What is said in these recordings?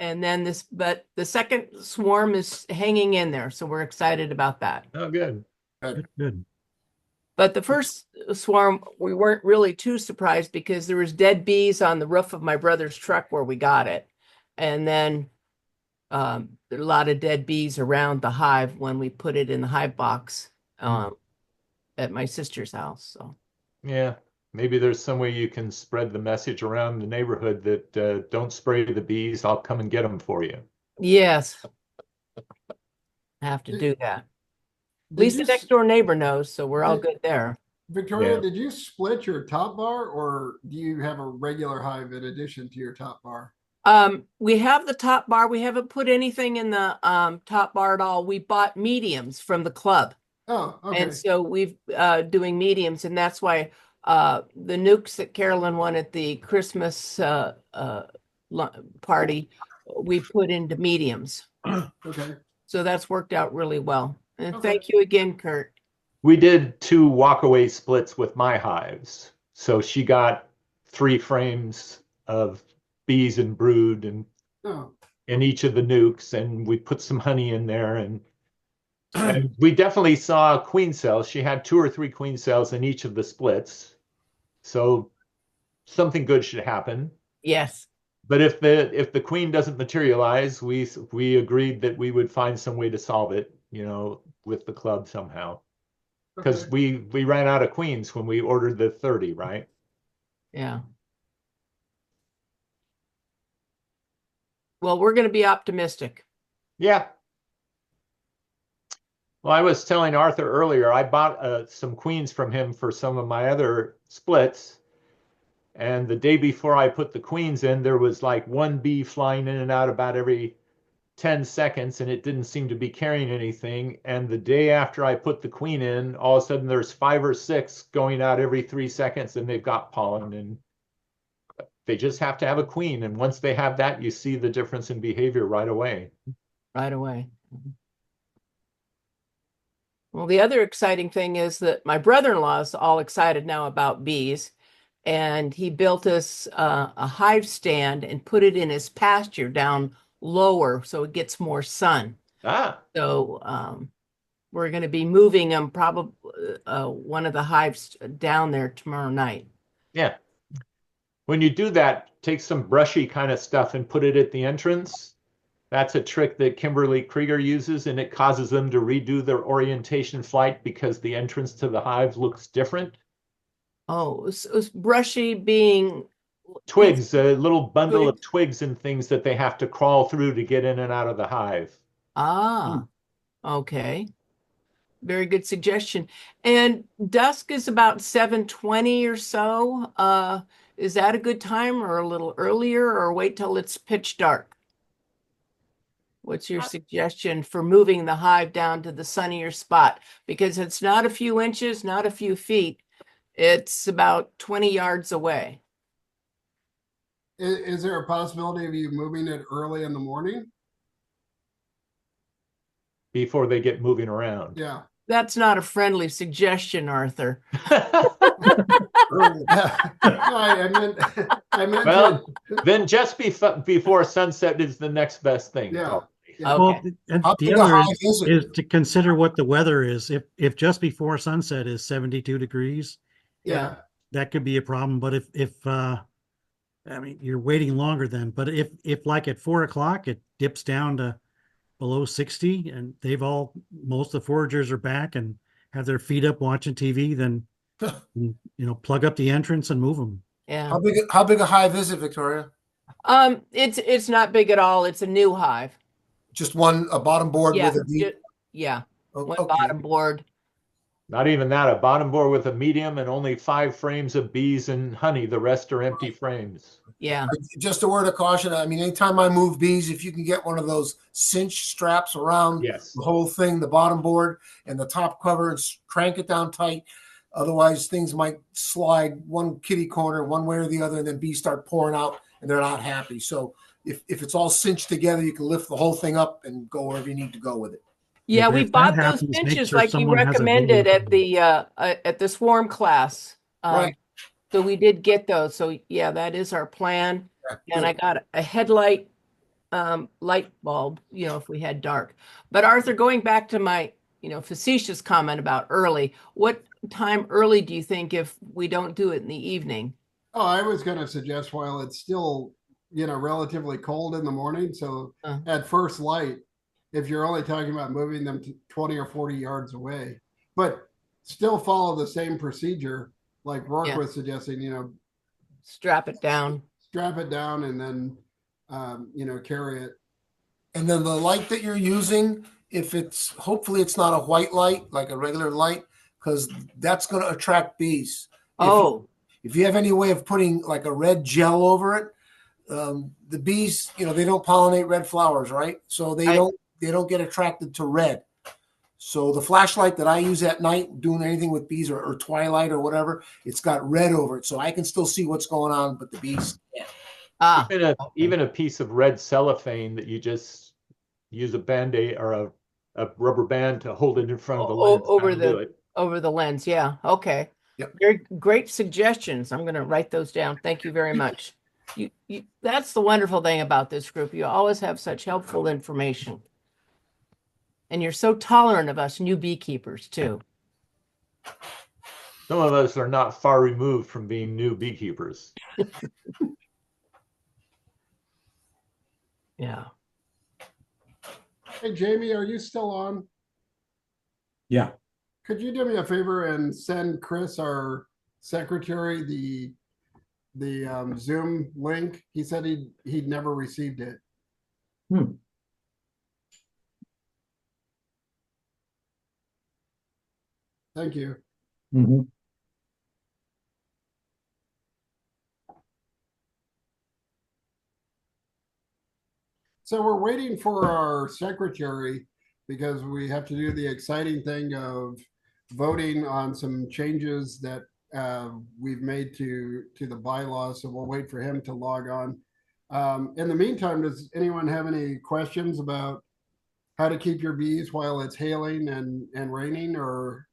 And then but the second swarm is hanging in there, so we're excited about that. Oh, good. Good. But the first swarm, we weren't really too surprised because there was dead bees on the roof of my brother's truck where we got it. And then there are a lot of dead bees around the hive when we put it in the hive box at my sister's house. So Yeah, maybe there's some way you can spread the message around the neighborhood that don't spray the bees. I'll come and get them for you. yes, I have to do that. At least the next door neighbor knows, so we're all good there. Victoria, Yeah. did you split your top bar, or do you have a regular hive in addition to your top bar? We have the top bar. We haven't put anything in the top bar at all. We bought mediums from the club. Oh, okay. And so we've doing mediums, and that's why the nukes that Carolyn won at the Christmas party, we put into mediums. Okay. So that's worked out really well. And Okay. thank you again, Kurt. We did 2 walkaway splits with my hives. So she got 3 frames of bees and brood and Oh, in each of the nukes, and we put some honey in there, and we definitely saw queen cells. She had 2 or 3 queen cells in each of the splits. So something good should happen. Yes. But if the queen doesn't materialize, we agreed that we would find some way to solve it, with the club somehow. Because okay. we ran out of queens when we ordered the 30, right? Yeah. Well, we're going to be optimistic. Yeah. Well, I was telling Arthur earlier, I bought some queens from him for some of my other splits. And the day before I put the queens in, there was like 1 bee flying in and out about every 10 seconds, and it didn't seem to be carrying anything. And the day after I put the queen in, all of a sudden there's 5 or 6 going out every 3 seconds, and they've got pollen, and they just have to have a queen. And once they have that, you see the difference in behavior right away. Right away. Well, the other exciting thing is that my brother-in-law is all excited now about bees, and he built us a hive stand and put it in his pasture down lower so it gets more sun. Ah, So we're going to be moving them probably one of the hives down there tomorrow night. yeah. When you do that, take some brushy kind of stuff and put it at the entrance. That's a trick that Kimberly Krieger uses, and it causes them to redo their orientation flight because the entrance to the hive looks different. Oh, so brushy being Twigs, a little bundle of twigs and things that they have to crawl through to get in and out of the hive. Ah, okay. Very good suggestion. And dusk is about 7:20 or so. Is that a good time or a little earlier or wait till it's pitch dark? What's your suggestion for moving the hive down to the sunnier spot? Because it's not a few inches, not a few feet. It's about 20 yards away. Is there a possibility of you moving it early in the morning? Before they get moving around. Yeah. That's not a friendly suggestion, Arthur. Early. I meant Well, then just before sunset is the next best thing. Yeah. Okay. Well, and How the big a other hive is it? is to consider what the weather is. If just before sunset is 72 degrees, Yeah. that could be a problem. But if I mean, you're waiting longer then. But if like at 4 o'clock it dips down to below 60 and most of the foragers are back and have their feet up watching TV, then plug up the entrance and move them. Yeah. How big a hive is it, Victoria? It's not big at all. It's a new hive. Just a bottom board Yeah. with a bee. Yeah. Oh, One okay. bottom board. Not even that, a bottom board with a medium and only 5 frames of bees and honey. The rest are empty frames. Yeah. Just a word of caution. I mean, anytime I move bees, if you can get one of those cinch straps around Yes. the whole thing, the bottom board and the top cover, and crank it down tight. Otherwise, things might slide one kitty corner one way or the other, and then bees start pouring out, and they're not happy. So if it's all cinched together, you can lift the whole thing up and go wherever you need to go with it. Yeah, If we that bought those happens, make cinches sure like you someone has a recommended video. at the swarm class. Right. So we did get those. So yeah, that is our plan. Yeah, And good. I got a headlight light bulb, if we had dark. But Arthur, going back to my, facetious comment about early, what time early do you think if we don't do it in the evening? Oh, I was going to suggest while it's still, relatively cold in the morning. So Uh, at first light, if you're only talking about moving them to 20 or 40 yards away, but still follow the same procedure, like Rourke yeah, was suggesting, strap it down. strap it down and then, carry it. And then the light that you're using, hopefully it's not a white light, like a regular light, because that's going to attract bees. Oh, If you have any way of putting like a red gel over it, the bees, they don't pollinate red flowers, right? So they don't get attracted to red. So the flashlight that I use at night, doing anything with bees or twilight or whatever, it's got red over it, so I can still see what's going on, but the bees can't. okay. Even a piece of red cellophane that you just use a Band-Aid or a rubber band to hold it in front of the lens. Over That'll do it. over the lens. Yeah. Okay. Yep. Very great suggestions. I'm going to write those down. Thank you very much. That's the wonderful thing about this group. You always have such helpful information. And you're so tolerant of us new beekeepers too. Some of us are not far removed from being new beekeepers. Yeah. Hey, Jamie, are you still on? Yeah. Could you do me a favor and send Chris, our secretary, the Zoom link? He said he'd never received it. Hmm. Thank you. Mm-hmm. So we're waiting for our secretary because we have to do the exciting thing of voting on some changes that we've made to the bylaws. So we'll wait for him to log on. In the meantime, does anyone have any questions about how to keep your bees while it's hailing and raining? Or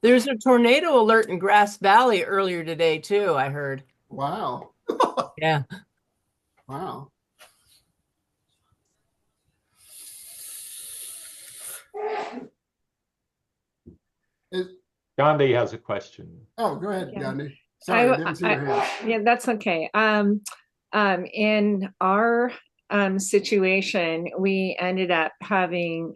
There's a tornado alert in Grass Valley earlier today too, I heard. wow, Yeah. wow. Gandhi has a question. Oh, go ahead, Yeah. Gandhi. Sorry, I didn't see your hand. Yeah, that's okay. In our situation, we ended up having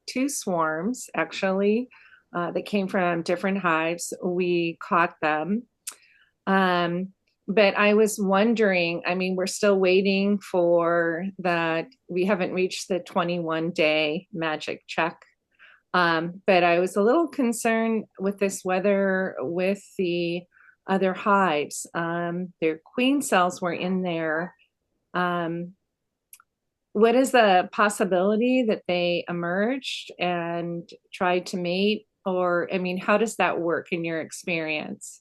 two swarms actually that came from different hives. We caught them. But I was wondering, I mean, we're still waiting for that. We haven't reached the 21-day magic check. But I was a little concerned with this weather with the other hives. Their queen cells were in there. What is the possibility that they emerged and tried to mate? Or, I mean, how does that work in your experience?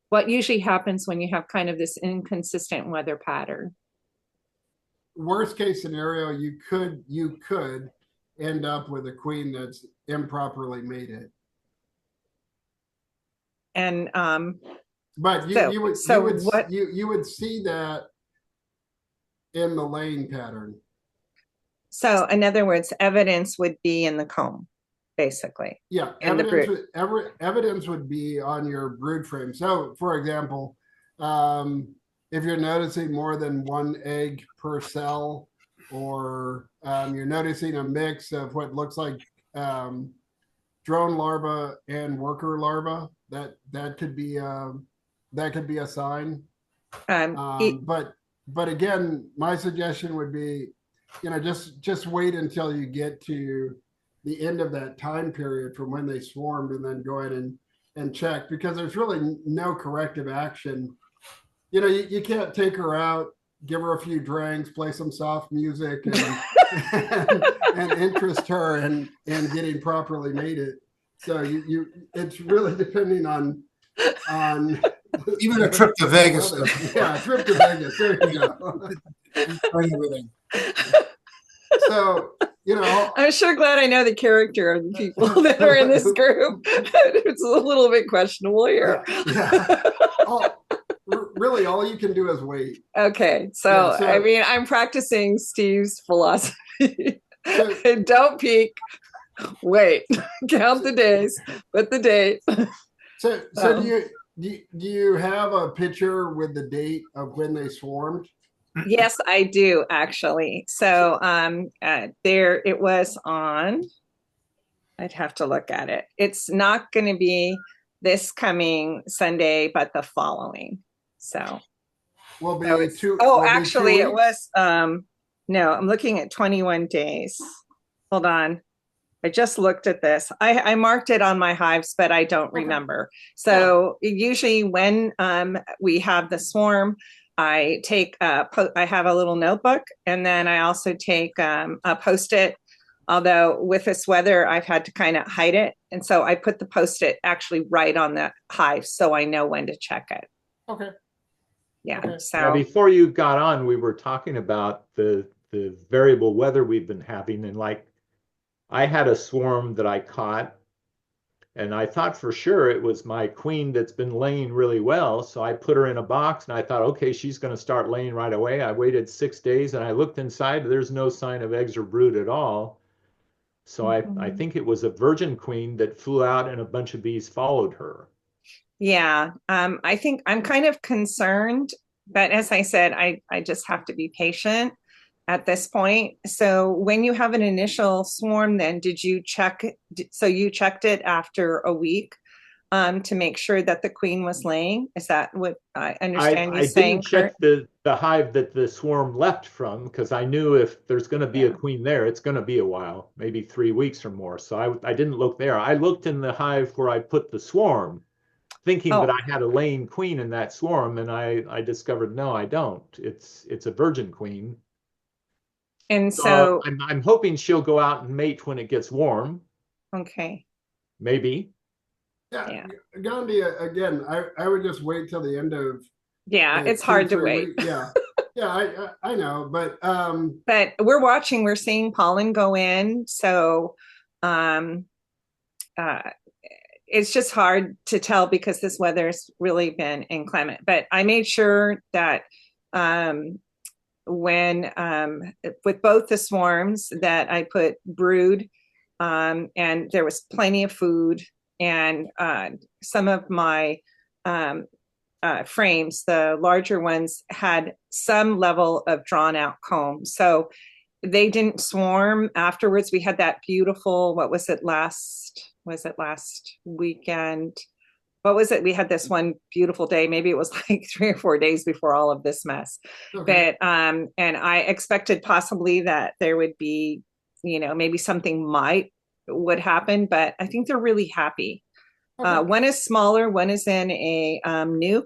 What usually happens when you have kind of this inconsistent weather pattern? Worst case scenario, you could end up with a queen that's improperly mated. And But So- you would so what- you would see that in the laying pattern. so in other words, evidence would be in the comb, basically. Yeah, And the evidence would be on your brood frame. So, for example, if you're noticing more than one egg per cell, or you're noticing a mix of what looks like drone larva and worker larva, that could be a sign. But again, my suggestion would be, just wait until you get to the end of that time period from when they swarmed, and then go ahead and check, because there's really no corrective action. You can't take her out, give her a few drinks, play some soft music, and interest her in getting properly mated. So it's really depending on Even a trip to Vegas. Yeah, a trip to Vegas. There you go. Bring everything. So, I'm sure glad I know the character of the people that are in this group. It's a little bit questionable here. Yeah. really all you can do is wait. Okay, so, Yeah, so- I mean, I'm practicing Steve's philosophy. So- Don't peek, wait, count the days, put the date. So do you have a picture with the date of when they swarmed? Yes, I do actually. So there it was on, I'd have to look at it. It's not going to be this coming Sunday, but the following. So Will be oh, it's- two. oh, will be 2 actually it weeks? was no, I'm looking at 21 days. Hold on. I just looked at this. I marked it on my hives, but I don't Okay. remember. So usually when we have the swarm, I take I have a little notebook, and then I also take a Post-it. Although with this weather, I've had to kind of hide it, and so I put the Post-it actually right on the hive, so I know when to check it. Okay. Yeah. Okay. So Yeah, before you got on, we were talking about the variable weather we've been having, and like I had a swarm that I caught, and I thought for sure it was my queen that's been laying really well. So I put her in a box, and I thought, okay, she's going to start laying right away. I waited 6 days, and I looked inside. There's no sign of eggs or brood at all. So I think it was a virgin queen that flew out, and a bunch of bees followed her. yeah, I think I'm kind of concerned, but as I said, I just have to be patient at this point. So when you have an initial swarm, then did you check? So you checked it after a week to make sure that the queen was laying? Is that what I understand you I saying, didn't check Kurt? the hive that the swarm left from, because I knew if there's going to be a Yeah. queen there, it's going to be a while, maybe 3 weeks or more. So I didn't look there. I looked in the hive where I put the swarm, thinking that Oh, I had a laying queen in that swarm, and I discovered no, I don't. It's a virgin queen. and So so, I'm hoping she'll go out and mate when it gets warm, okay, maybe. Yeah, yeah, Gandhi, again, I would just wait till the end of yeah, the it's two, hard to 3 wait. weeks. Yeah. Yeah, I know, but But we're watching, we're seeing pollen go in. So um, uh, it's just hard to tell because this weather's really been inclement. But I made sure that um, when with both the swarms that I put brood and there was plenty of food, and some of my um, frames, the larger ones, had some level of drawn out comb. So they didn't swarm afterwards. We had that beautiful, what was it last weekend? What was it? We had this one beautiful day. Maybe it was like 3 or 4 days before all of this mess. okay. But and I expected possibly that there would be, maybe something would happen, but I think they're really happy. Okay. One is smaller, one is in a nuke.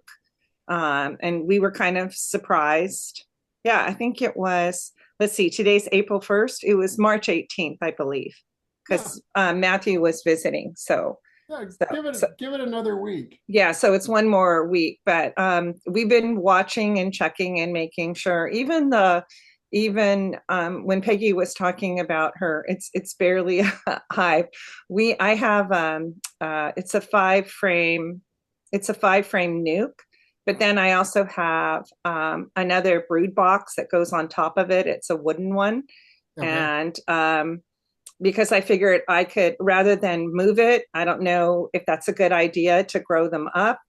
And we were kind of surprised. Yeah, I think it was, let's see, today's April 1st. It was March 18th, I believe, because Matthew was visiting. So, Yeah, so give it another week. yeah, so it's one more week, but we've been watching and checking and making sure. Even when Peggy was talking about her, it's barely a hive. I have it's a 5 frame, nuke, but then I also have another brood box that goes on top of it. It's a wooden one, Okay. and because I figured I could, rather than move it, I don't know if that's a good idea to grow them up.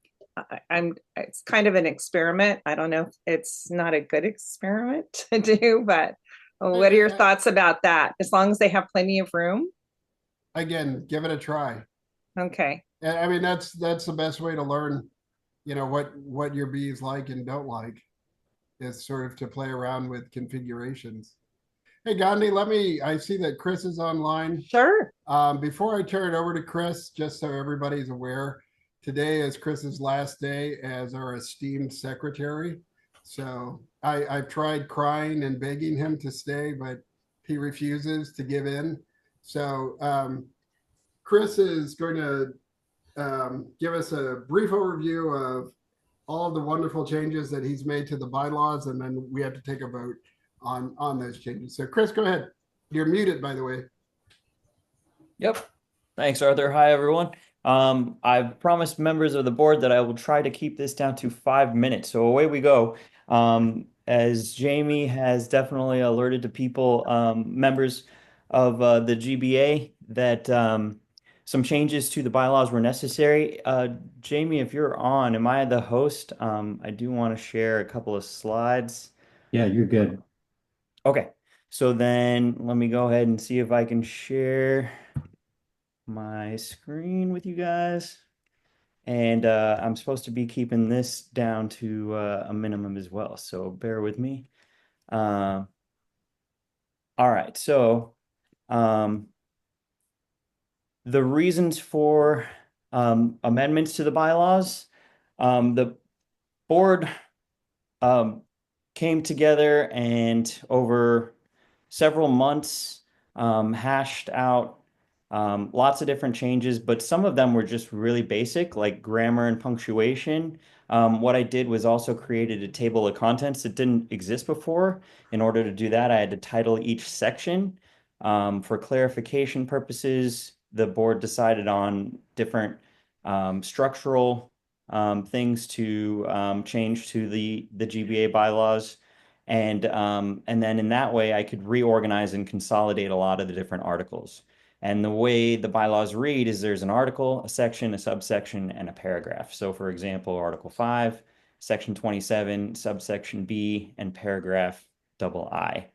It's kind of an experiment. I don't know if it's not a good experiment to do, but what are your thoughts about that? As long as they have plenty of room? Again, give it a try. Okay. And I mean, that's the best way to learn, what your bees like and don't like, is sort of to play around with configurations. Hey, Gandhi, I see that Chris is online. Sure. Before I turn it over to Chris, just so everybody's aware, today is Chris's last day as our esteemed secretary. So I've tried crying and begging him to stay, but he refuses to give in. So Chris is going to give us a brief overview of all of the wonderful changes that he's made to the bylaws, and then we have to take a vote on those changes. So Chris, go ahead. You're muted, by the way. Yep. Thanks, Arthur. Hi, everyone. I've promised members of the board that I will try to keep this down to 5 minutes. So away we go. As Jamie has definitely alerted to people, members of the GBA, that some changes to the bylaws were necessary. Jamie, if you're on, am I the host? I do want to share a couple of slides. Yeah, you're good. Okay, so then let me go ahead and see if I can share my screen with you guys. And I'm supposed to be keeping this down to a minimum as well, so bear with me. Uh, all right, so um, the reasons for amendments to the bylaws, the board um, came together and over several months hashed out lots of different changes, but some of them were just really basic, like grammar and punctuation. What I did was also created a table of contents that didn't exist before. In order to do that, I had to title each section. For clarification purposes, the board decided on different structural things to change to the GBA bylaws. And then in that way, I could reorganize and consolidate a lot of the different articles. And the way the bylaws read is there's an article, a section, a subsection, and a paragraph. So for example, Article 5, Section 27, subsection B, and paragraph I.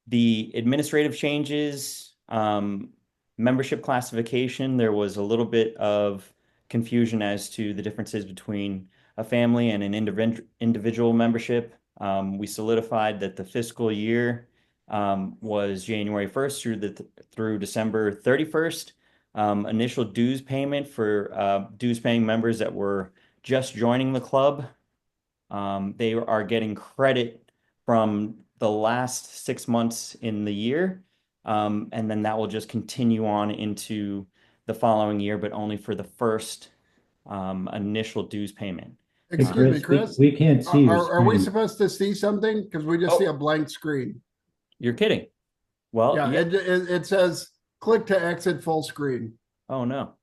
The administrative changes, membership classification, there was a little bit of confusion as to the differences between a family and an individual membership. We solidified that the fiscal year was January 1st through December 31st. Initial dues payment for dues paying members that were just joining the club, they are getting credit from the last 6 months in the year. And then that will just continue on into the following year, but only for the first initial dues payment. Hey, Excuse me, Chris, Chris. we can't see your Are we screen. supposed to see something? Because we just see a blank screen. You're kidding. Well, Yeah, yeah. it says click to exit full screen. Oh no.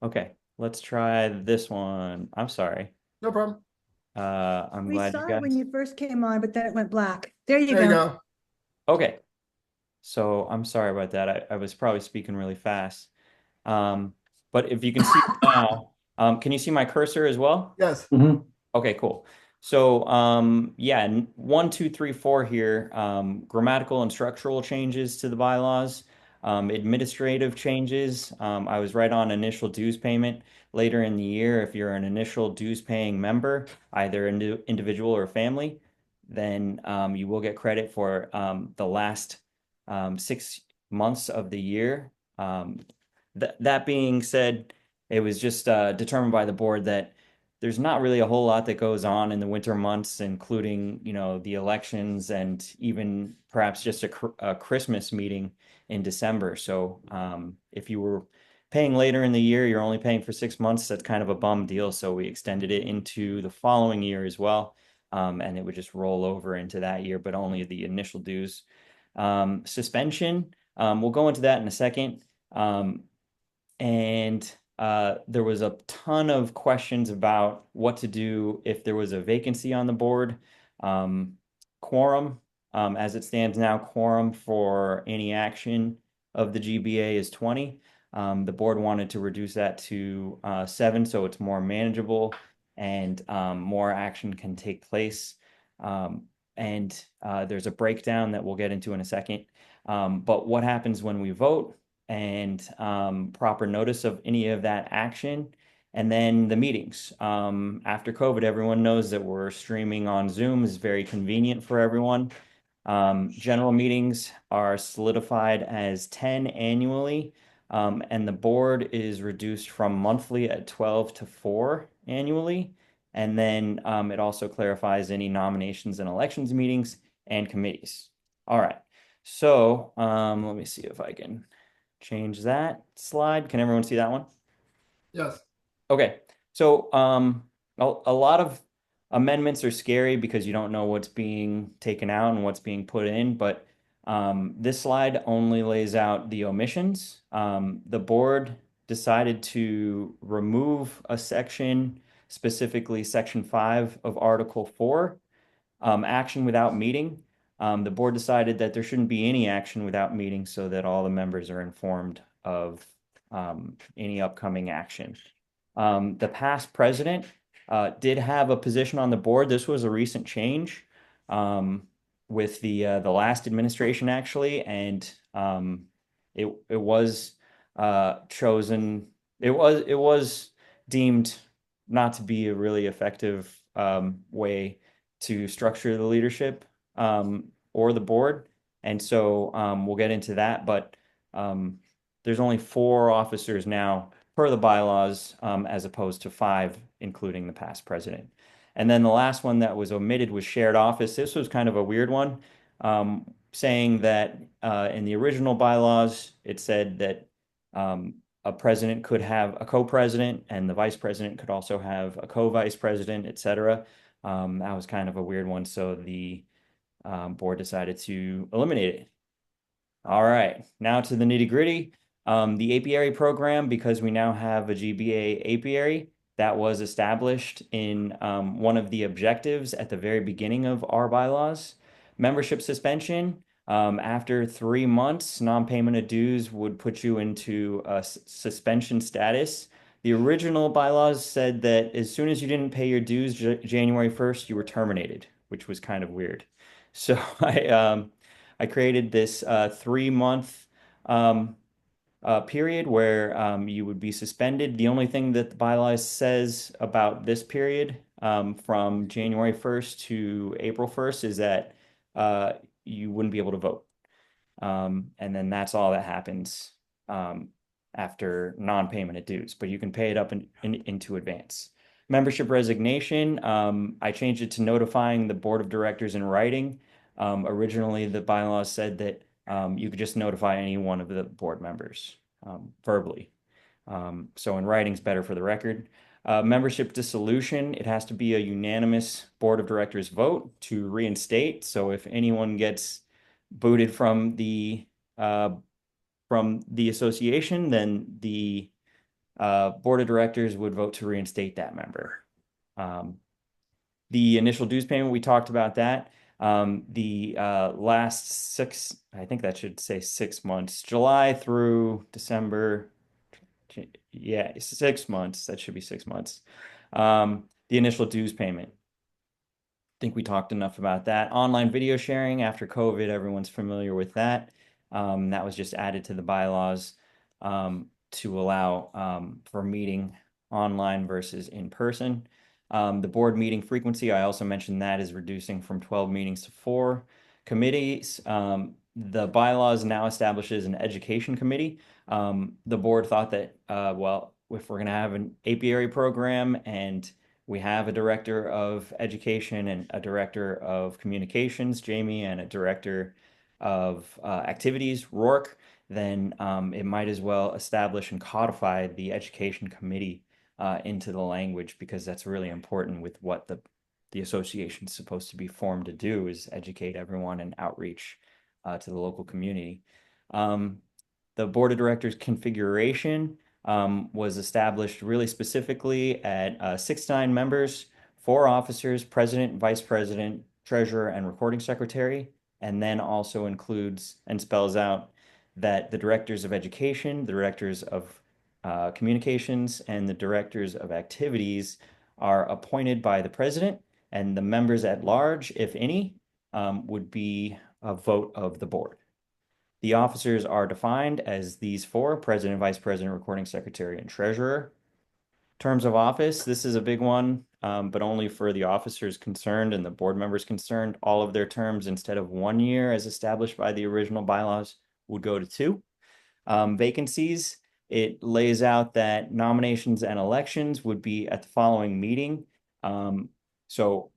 Okay, let's try this one. I'm sorry. No problem. I'm We glad you saw it when guys. you first came on, but then it went black. There you There you go. go. Okay. So I'm sorry about that. I was probably speaking really fast. Um, but if you can see it now, can you see my cursor as well? Yes. Mhm. Okay, cool. So, yeah, 1, 2, 3, 4 here, grammatical and structural changes to the bylaws, administrative changes. I was right on initial dues payment. Later in the year, if you're an initial dues paying member, either individual or family, then you will get credit for the last 6 months of the year. That being said, it was just determined by the board that there's not really a whole lot that goes on in the winter months, including, the elections and even perhaps just a Christmas meeting in December. So if you were paying later in the year, you're only paying for 6 months. That's kind of a bum deal. So we extended it into the following year as well. And it would just roll over into that year, but only the initial dues. Suspension, we'll go into that in a second. And there was a ton of questions about what to do if there was a vacancy on the board. Um, Quorum, as it stands now, quorum for any action of the GBA is 20. The board wanted to reduce that to 7, so it's more manageable and more action can take place. And there's a breakdown that we'll get into in a second. But what happens when we vote? And proper notice of any of that action. And then the meetings. After COVID, everyone knows that we're streaming on Zoom is very convenient for everyone. General meetings are solidified as 10 annually, and the board is reduced from monthly at 12 to 4 annually. And then it also clarifies any nominations and elections meetings and committees. All right. So let me see if I can change that slide. Can everyone see that one? Yes. Okay. So a lot of amendments are scary because you don't know what's being taken out and what's being put in, but this slide only lays out the omissions. The board decided to remove a section, specifically Section 5 of Article 4, action without meeting. The board decided that there shouldn't be any action without meeting so that all the members are informed of any upcoming action. The past president did have a position on the board. This was a recent change with the last administration, actually, and it was chosen. It was deemed not to be a really effective way to structure the leadership or the board, and so we'll get into that. But there's only 4 officers now per the bylaws, as opposed to 5, including the past president. And then the last one that was omitted was shared office. This was kind of a weird one, saying that in the original bylaws, it said that a president could have a co-president and the vice president could also have a co-vice president, et cetera. That was kind of a weird one, so the board decided to eliminate it. All right, now to the nitty gritty. The apiary program, because we now have a GBA apiary, that was established in one of the objectives at the very beginning of our bylaws. Membership suspension, after 3 months, non-payment of dues would put you into a suspension status. The original bylaws said that as soon as you didn't pay your dues January 1st, you were terminated, which was kind of weird. So I created this 3-month period where you would be suspended. The only thing that the bylaws says about this period from January 1st to April 1st is that you wouldn't be able to vote. And then that's all that happens after non-payment of dues, but you can pay it up into advance. Membership resignation, I changed it to notifying the board of directors in writing. Originally, the bylaws said that you could just notify any one of the board members verbally. So in writing is better for the record. Membership dissolution, it has to be a unanimous board of directors vote to reinstate. So if anyone gets booted from the association, then the board of directors would vote to reinstate that member. The initial dues payment, we talked about that. The last 6, I think that should say 6 months, July through December. Yeah, 6 months. That should be 6 months. The initial dues payment. I think we talked enough about that. Online video sharing after COVID, everyone's familiar with that. That was just added to the bylaws to allow for meeting online versus in person. The board meeting frequency, I also mentioned that is reducing from 12 meetings to 4. Committees, the bylaws now establishes an education committee. The board thought that, well, if we're going to have an apiary program and we have a director of education and a director of communications, Jamie, and a director of activities, Rourke, then it might as well establish and codify the education committee into the language, because that's really important with what the association is supposed to be formed to do, is educate everyone and outreach to the local community. The board of directors configuration was established really specifically at 6 to 9 members, 4 officers, president, vice president, treasurer, and recording secretary, and then also includes and spells out that the directors of education, the directors of communications, and the directors of activities are appointed by the president, and the members at large, if any, would be a vote of the board. The officers are defined as these 4: president, vice president, recording secretary, and treasurer. Terms of office, this is a big one, but only for the officers concerned and the board members concerned. All of their terms, instead of 1 year as established by the original bylaws, would go to 2. Vacancies, it lays out that nominations and elections would be at the following meeting. So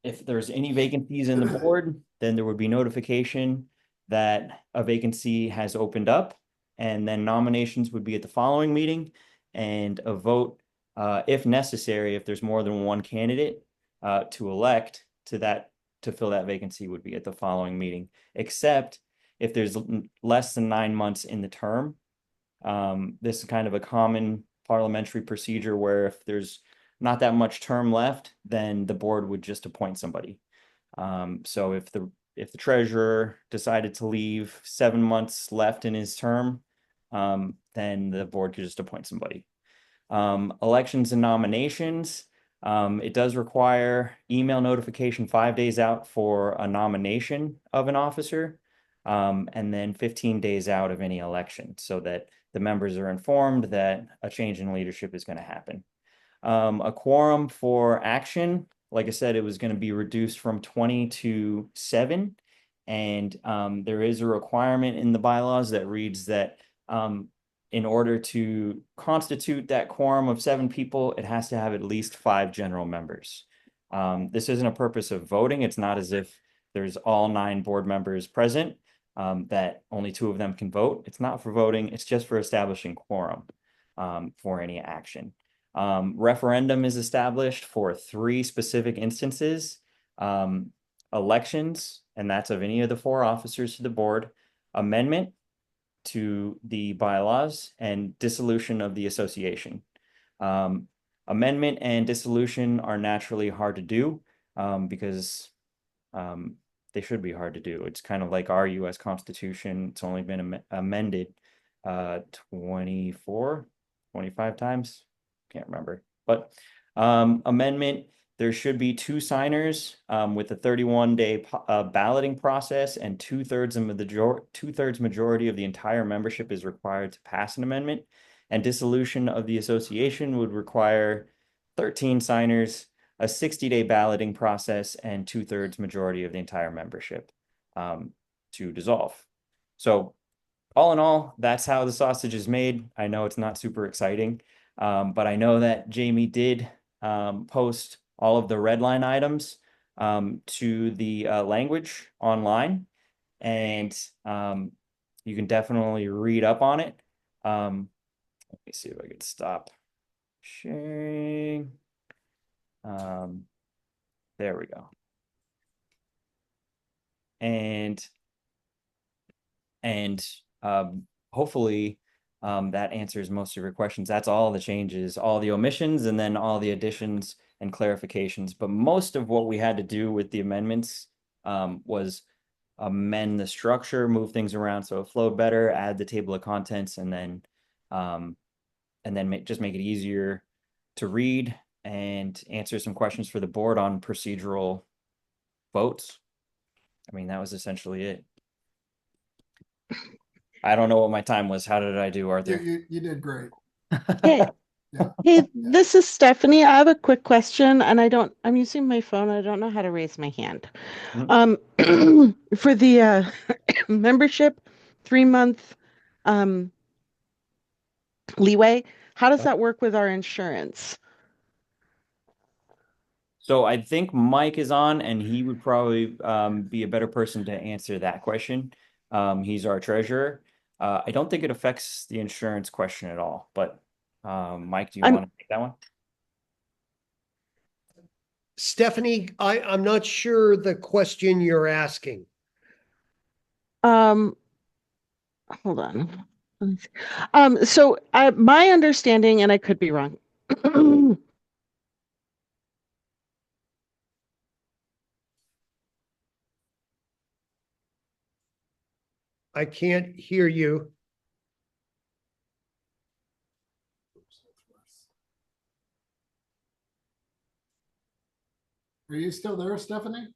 if there's any vacancies in the board, then there would be notification that a vacancy has opened up, and then nominations would be at the following meeting, and a vote, if necessary, if there's more than 1 candidate to elect to fill that vacancy, would be at the following meeting, except if there's less than 9 months in the term. This is kind of a common parliamentary procedure where if there's not that much term left, then the board would just appoint somebody. So if the treasurer decided to leave 7 months left in his term, then the board could just appoint somebody. Elections and nominations, it does require email notification 5 days out for a nomination of an officer, and then 15 days out of any election so that the members are informed that a change in leadership is going to happen. A quorum for action, like I said, it was going to be reduced from 20 to 7. And there is a requirement in the bylaws that reads that in order to constitute that quorum of 7 people, it has to have at least 5 general members. This isn't a purpose of voting. It's not as if there's all 9 board members present, that only 2 of them can vote. It's not for voting. It's just for establishing quorum for any action. Referendum is established for 3 specific instances. Elections, and that's of any of the 4 officers to the board, amendment to the bylaws, and dissolution of the association. Amendment and dissolution are naturally hard to do because they should be hard to do. It's kind of like our US Constitution. It's only been amended 24, 25 times. Can't remember. But amendment, there should be 2 signers with a 31-day balloting process, and 2/3 majority of the entire membership is required to pass an amendment. And dissolution of the association would require 13 signers, a 60-day balloting process, and 2/3 majority of the entire membership to dissolve. So all in all, that's how the sausage is made. I know it's not super exciting, but I know that Jamie did post all of the red line items to the language online, and you can definitely read up on it. Let me see if I could stop sharing. There we go. And hopefully that answers most of your questions. That's all the changes, all the omissions, and then all the additions and clarifications. But most of what we had to do with the amendments was amend the structure, move things around so it flowed better, add the table of contents, and then just make it easier to read and answer some questions for the board on procedural votes. I mean, that was essentially it. I don't know what my time was. How did I do, Arthur? You did great. Hey, Yeah. hey, this is Stephanie. I have a quick question, and I'm using my phone. I don't know how to raise my hand. For the membership 3-month leeway, how does that work with our insurance? So I think Mike is on, and he would probably be a better person to answer that question. He's our treasurer. I don't think it affects the insurance question at all, but Mike, do you want to take that one? Stephanie, I'm not sure the question you're asking. Hold on. So my understanding, and I could be wrong. I can't hear you. Are you still there, Stephanie?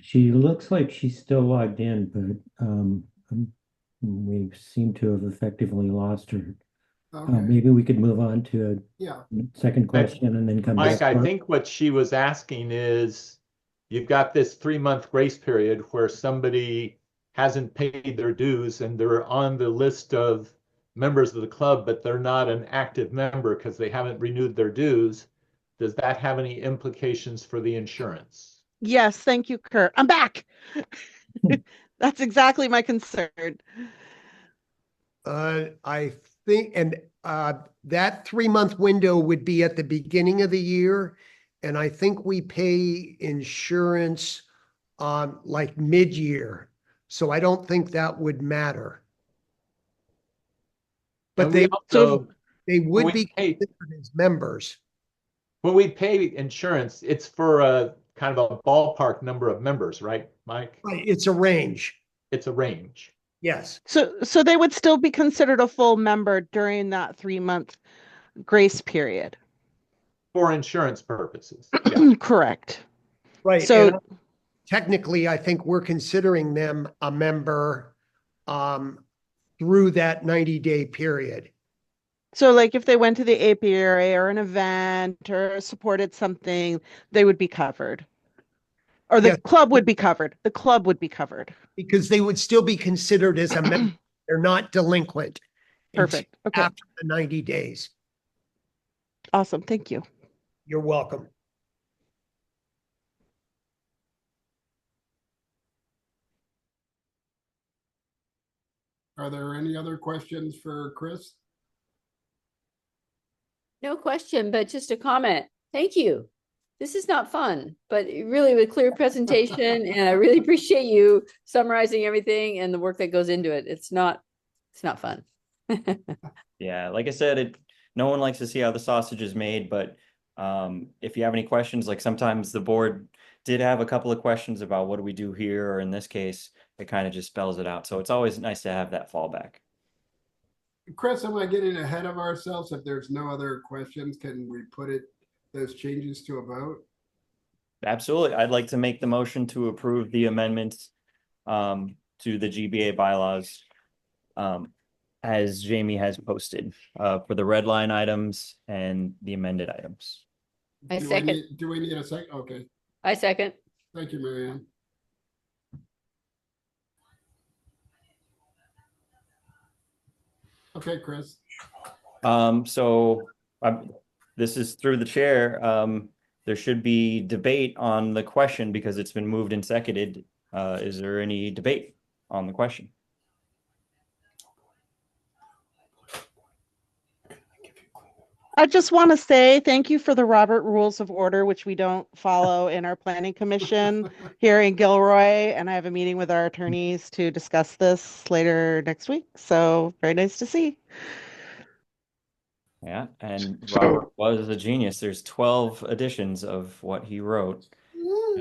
She looks like she's still logged in, but we seem to have effectively lost her. Okay. Maybe we could move on to Yeah. a second question and then come Mike, back. I think what she was asking is, you've got this 3-month grace period where somebody hasn't paid their dues and they're on the list of members of the club, but they're not an active member because they haven't renewed their dues. Does that have any implications for the insurance? Yes, thank you, Kurt. I'm back. That's exactly my concern. I think, and that 3-month window would be at the beginning of the year. And I think we pay insurance like mid-year. So I don't think that would matter. But And we also, they when would we be pay, considered as members. when we pay insurance, it's for a kind of a ballpark number of members, right, Mike? Right, it's a range. It's a range. Yes. So they would still be considered a full member during that 3-month grace period. For insurance purposes. Yeah. Correct. Right. So And technically, I think we're considering them a member through that 90-day period. So like if they went to the apiary or an event or supported something, they would be covered. Or the Yes. club would be covered. The club would be covered. Because they would still be considered as a member. They're not delinquent. Perfect. Okay. After the 90 days. Awesome. Thank you. You're welcome. Are there any other questions for Chris? No question, but just a comment. Thank you. This is not fun, but really with clear presentation, and I really appreciate you summarizing everything and the work that goes into it. It's not fun. Yeah, like I said, no one likes to see how the sausage is made, but if you have any questions, like sometimes the board did have a couple of questions about what do we do here, or in this case, it kind of just spells it out. So it's always nice to have that fallback. Chris, am I getting ahead of ourselves? If there's no other questions, can we put those changes to a vote? Absolutely. I'd like to make the motion to approve the amendments to the GBA bylaws as Jamie has posted for the red line items and the amended items. I second. Do we need a second? Okay. I second. Thank you, Marianne. Okay, Chris. This is through the chair. There should be debate on the question because it's been moved and seconded. Is there any debate on the question? I just want to say thank you for the Robert Rules of Order, which we don't follow in our planning commission here in Gilroy. And I have a meeting with our attorneys to discuss this later next week. So very nice to see. Yeah, and Robert was a genius. There's 12 editions of what he wrote.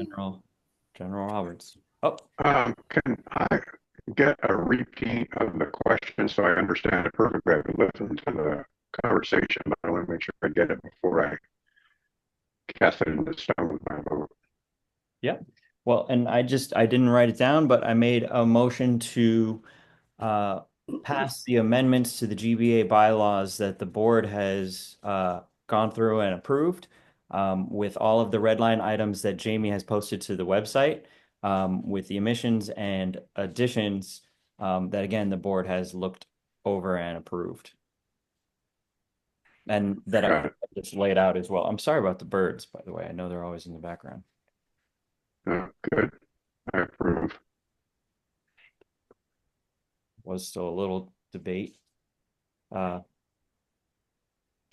General Roberts. Oh. Can I get a repeat of the question so I understand it perfectly? I've listened to the conversation, but I want to make sure I get it before I cast it into stone with my vote. Yeah. Well, and I didn't write it down, but I made a motion to pass the amendments to the GBA bylaws that the board has gone through and approved with all of the red line items that Jamie has posted to the website with the omissions and additions that, again, the board has looked over and approved. And that I just laid out as well. I'm sorry about the birds, by the way. I know they're always in the background. Good. I approve. Was still a little debate. To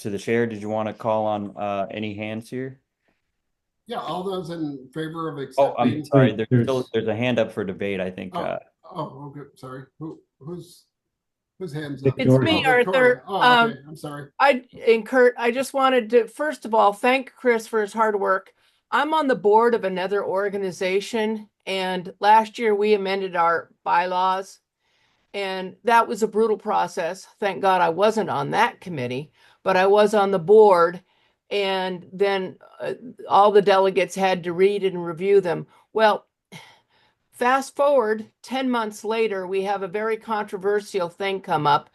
the chair, did you want to call on any hands here? Yeah, all those in favor of accepting. Oh, I'm sorry. There's a hand up for debate, I think. Okay. Sorry. Who's hands up? It's me, Arthur. Okay. I'm sorry. Kurt, I just wanted to, first of all, thank Chris for his hard work. I'm on the board of another organization, and last year we amended our bylaws, and that was a brutal process. Thank God I wasn't on that committee, but I was on the board, and then all the delegates had to read and review them. Well, fast forward 10 months later, we have a very controversial thing come up,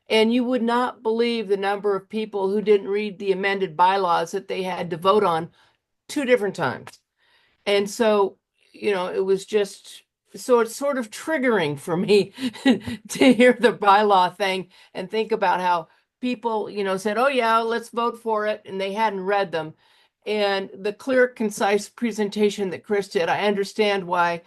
and you would not believe the number of people who didn't read the amended bylaws that they had to vote on 2 different times. And so, it was just, so it's sort of triggering for me to hear the bylaw thing and think about how people, said, oh yeah, let's vote for it. And they hadn't read them. And the clear, concise presentation that Chris did, I understand why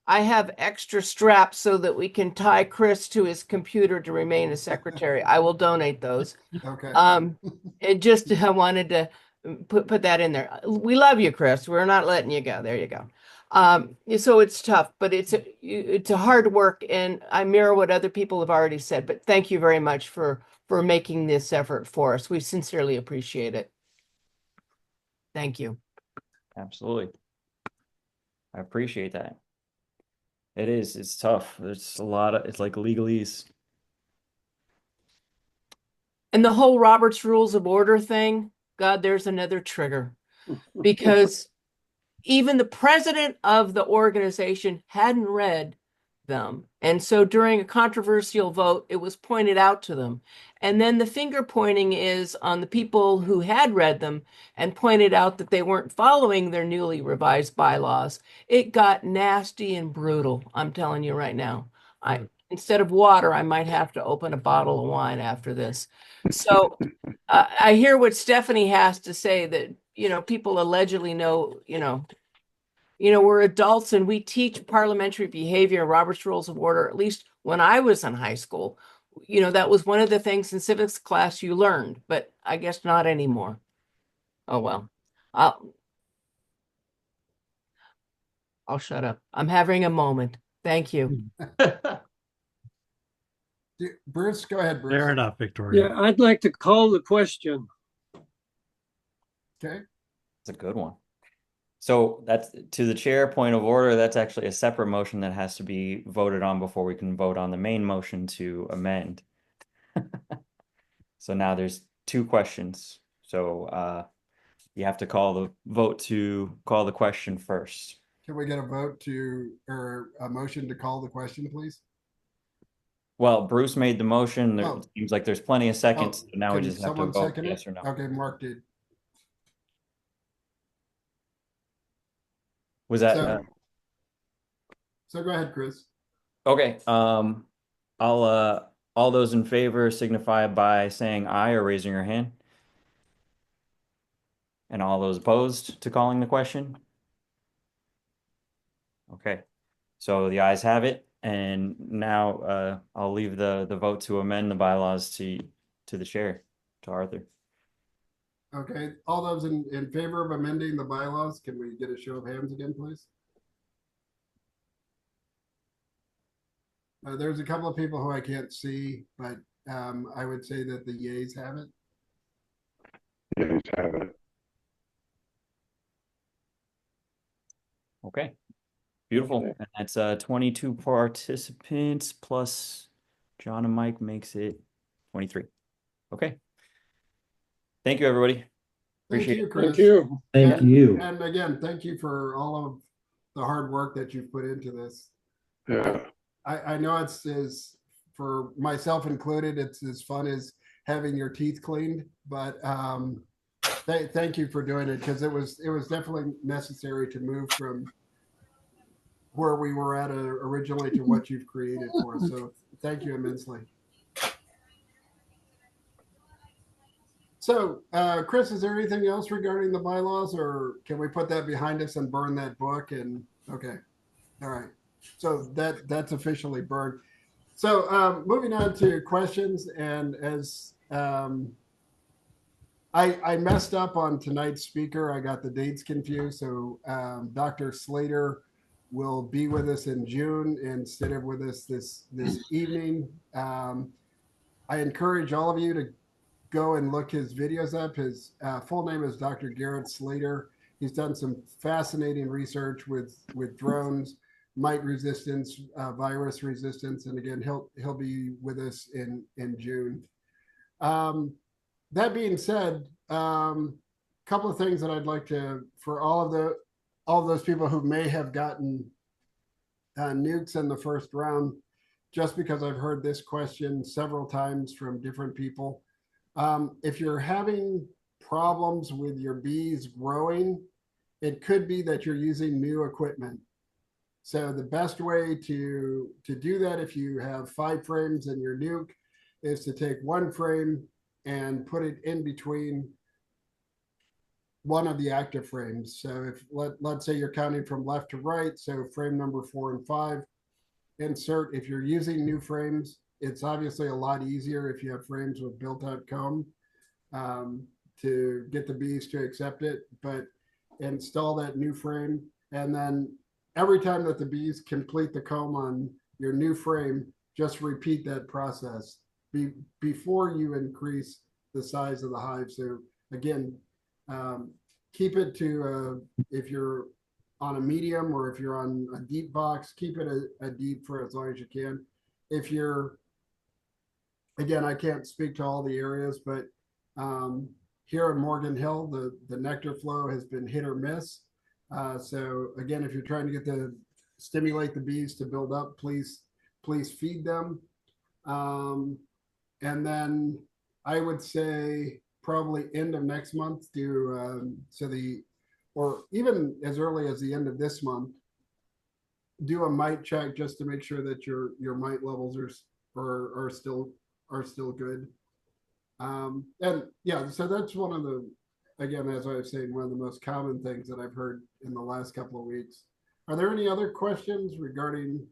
I have extra straps so that we can tie Chris to his computer to remain a secretary. I will donate those. Okay. It just I wanted to put that in there. We love you, Chris. We're not letting you go. There you go. So it's tough, but it's a hard work, and I mirror what other people have already said. But thank you very much for making this effort for us. We sincerely appreciate it. Thank you. Absolutely. I appreciate that. It is. It's tough. There's a lot of, it's like legalese. And the whole Robert's Rules of Order thing, God, there's another trigger because even the president of the organization hadn't read them. And so during a controversial vote, it was pointed out to them. And then the finger pointing is on the people who had read them and pointed out that they weren't following their newly revised bylaws. It got nasty and brutal. I'm telling you right now. Instead of water, I might have to open a bottle of wine after this. So I hear what Stephanie has to say that, people allegedly know, we're adults and we teach parliamentary behavior and Robert's Rules of Order, at least when I was in high school. That was one of the things in civics class you learned, but I guess not anymore. Oh, well, I'll shut up. I'm having a moment. Thank you. Bruce, go ahead, Bruce. Fair enough, Victoria. Yeah, I'd like to call the question. Okay. It's a good one. So that's to the chair point of order. That's actually a separate motion that has to be voted on before we can vote on the main motion to amend. So now there's two questions. So you have to call the vote to call the question first. Can we get a vote or a motion to call the question, please? Well, Bruce made the motion. It seems like there's plenty of seconds. So now we just have to vote yes or no. Okay, Mark did. Was that? So go ahead, Chris. Okay. All those in favor signify by saying aye or raising your hand. And all those opposed to calling the question? Okay. So the ayes have it. And now I'll leave the vote to amend the bylaws to the chair, to Arthur. Okay, all those in favor of amending the bylaws, can we get a show of hands again, please? There's a couple of people who I can't see, but I would say that the yeas have it. Yeas have it. Okay. Beautiful. And that's 22 participants plus John and Mike makes it 23. Okay. Thank you, everybody. Appreciate it. Chris. Thank you. Thank you. And again, thank you for all of the hard work that you've put into this. Yeah. I know it's for myself included, it's as fun as having your teeth cleaned, but thank you for doing it, because it was definitely necessary to move from where we were at originally to what you've created for us. So thank you immensely. So, Chris, is there anything else regarding the bylaws, or can we put that behind us and burn that book? And okay, all right. So that's officially burned. So moving on to questions, and as I messed up on tonight's speaker, I got the dates confused. So Dr. Slater will be with us in June instead of with us this evening. I encourage all of you to go and look his videos up. His full name is Dr. Garrett Slater. He's done some fascinating research with drones, mite resistance, virus resistance, and again, he'll be with us in June. That being said, couple of things that I'd like to, for all of those people who may have gotten nukes in the first round, just because I've heard this question several times from different people. If you're having problems with your bees growing, it could be that you're using new equipment. So the best way to do that, if you have 5 frames in your nuke, is to take 1 frame and put it in between one of the active frames. So if let's say you're counting from left to right, so frame number 4 and 5, insert. If you're using new frames, it's obviously a lot easier if you have frames with built-out comb to get the bees to accept it, but install that new frame. And then every time that the bees complete the comb on your new frame, just repeat that process before you increase the size of the hive. So again, keep it to, if you're on a medium or if you're on a deep box, keep it a deep for as long as you can. If you're, again, I can't speak to all the areas, but here in Morgan Hill, the nectar flow has been hit or miss. So again, if you're trying to stimulate the bees to build up, please feed them. And then I would say probably end of next month or even as early as the end of this month, do a mite check just to make sure that your mite levels are still good. And yeah, so that's one of the, again, as I was saying, one of the most common things that I've heard in the last couple of weeks. Are there any other questions regarding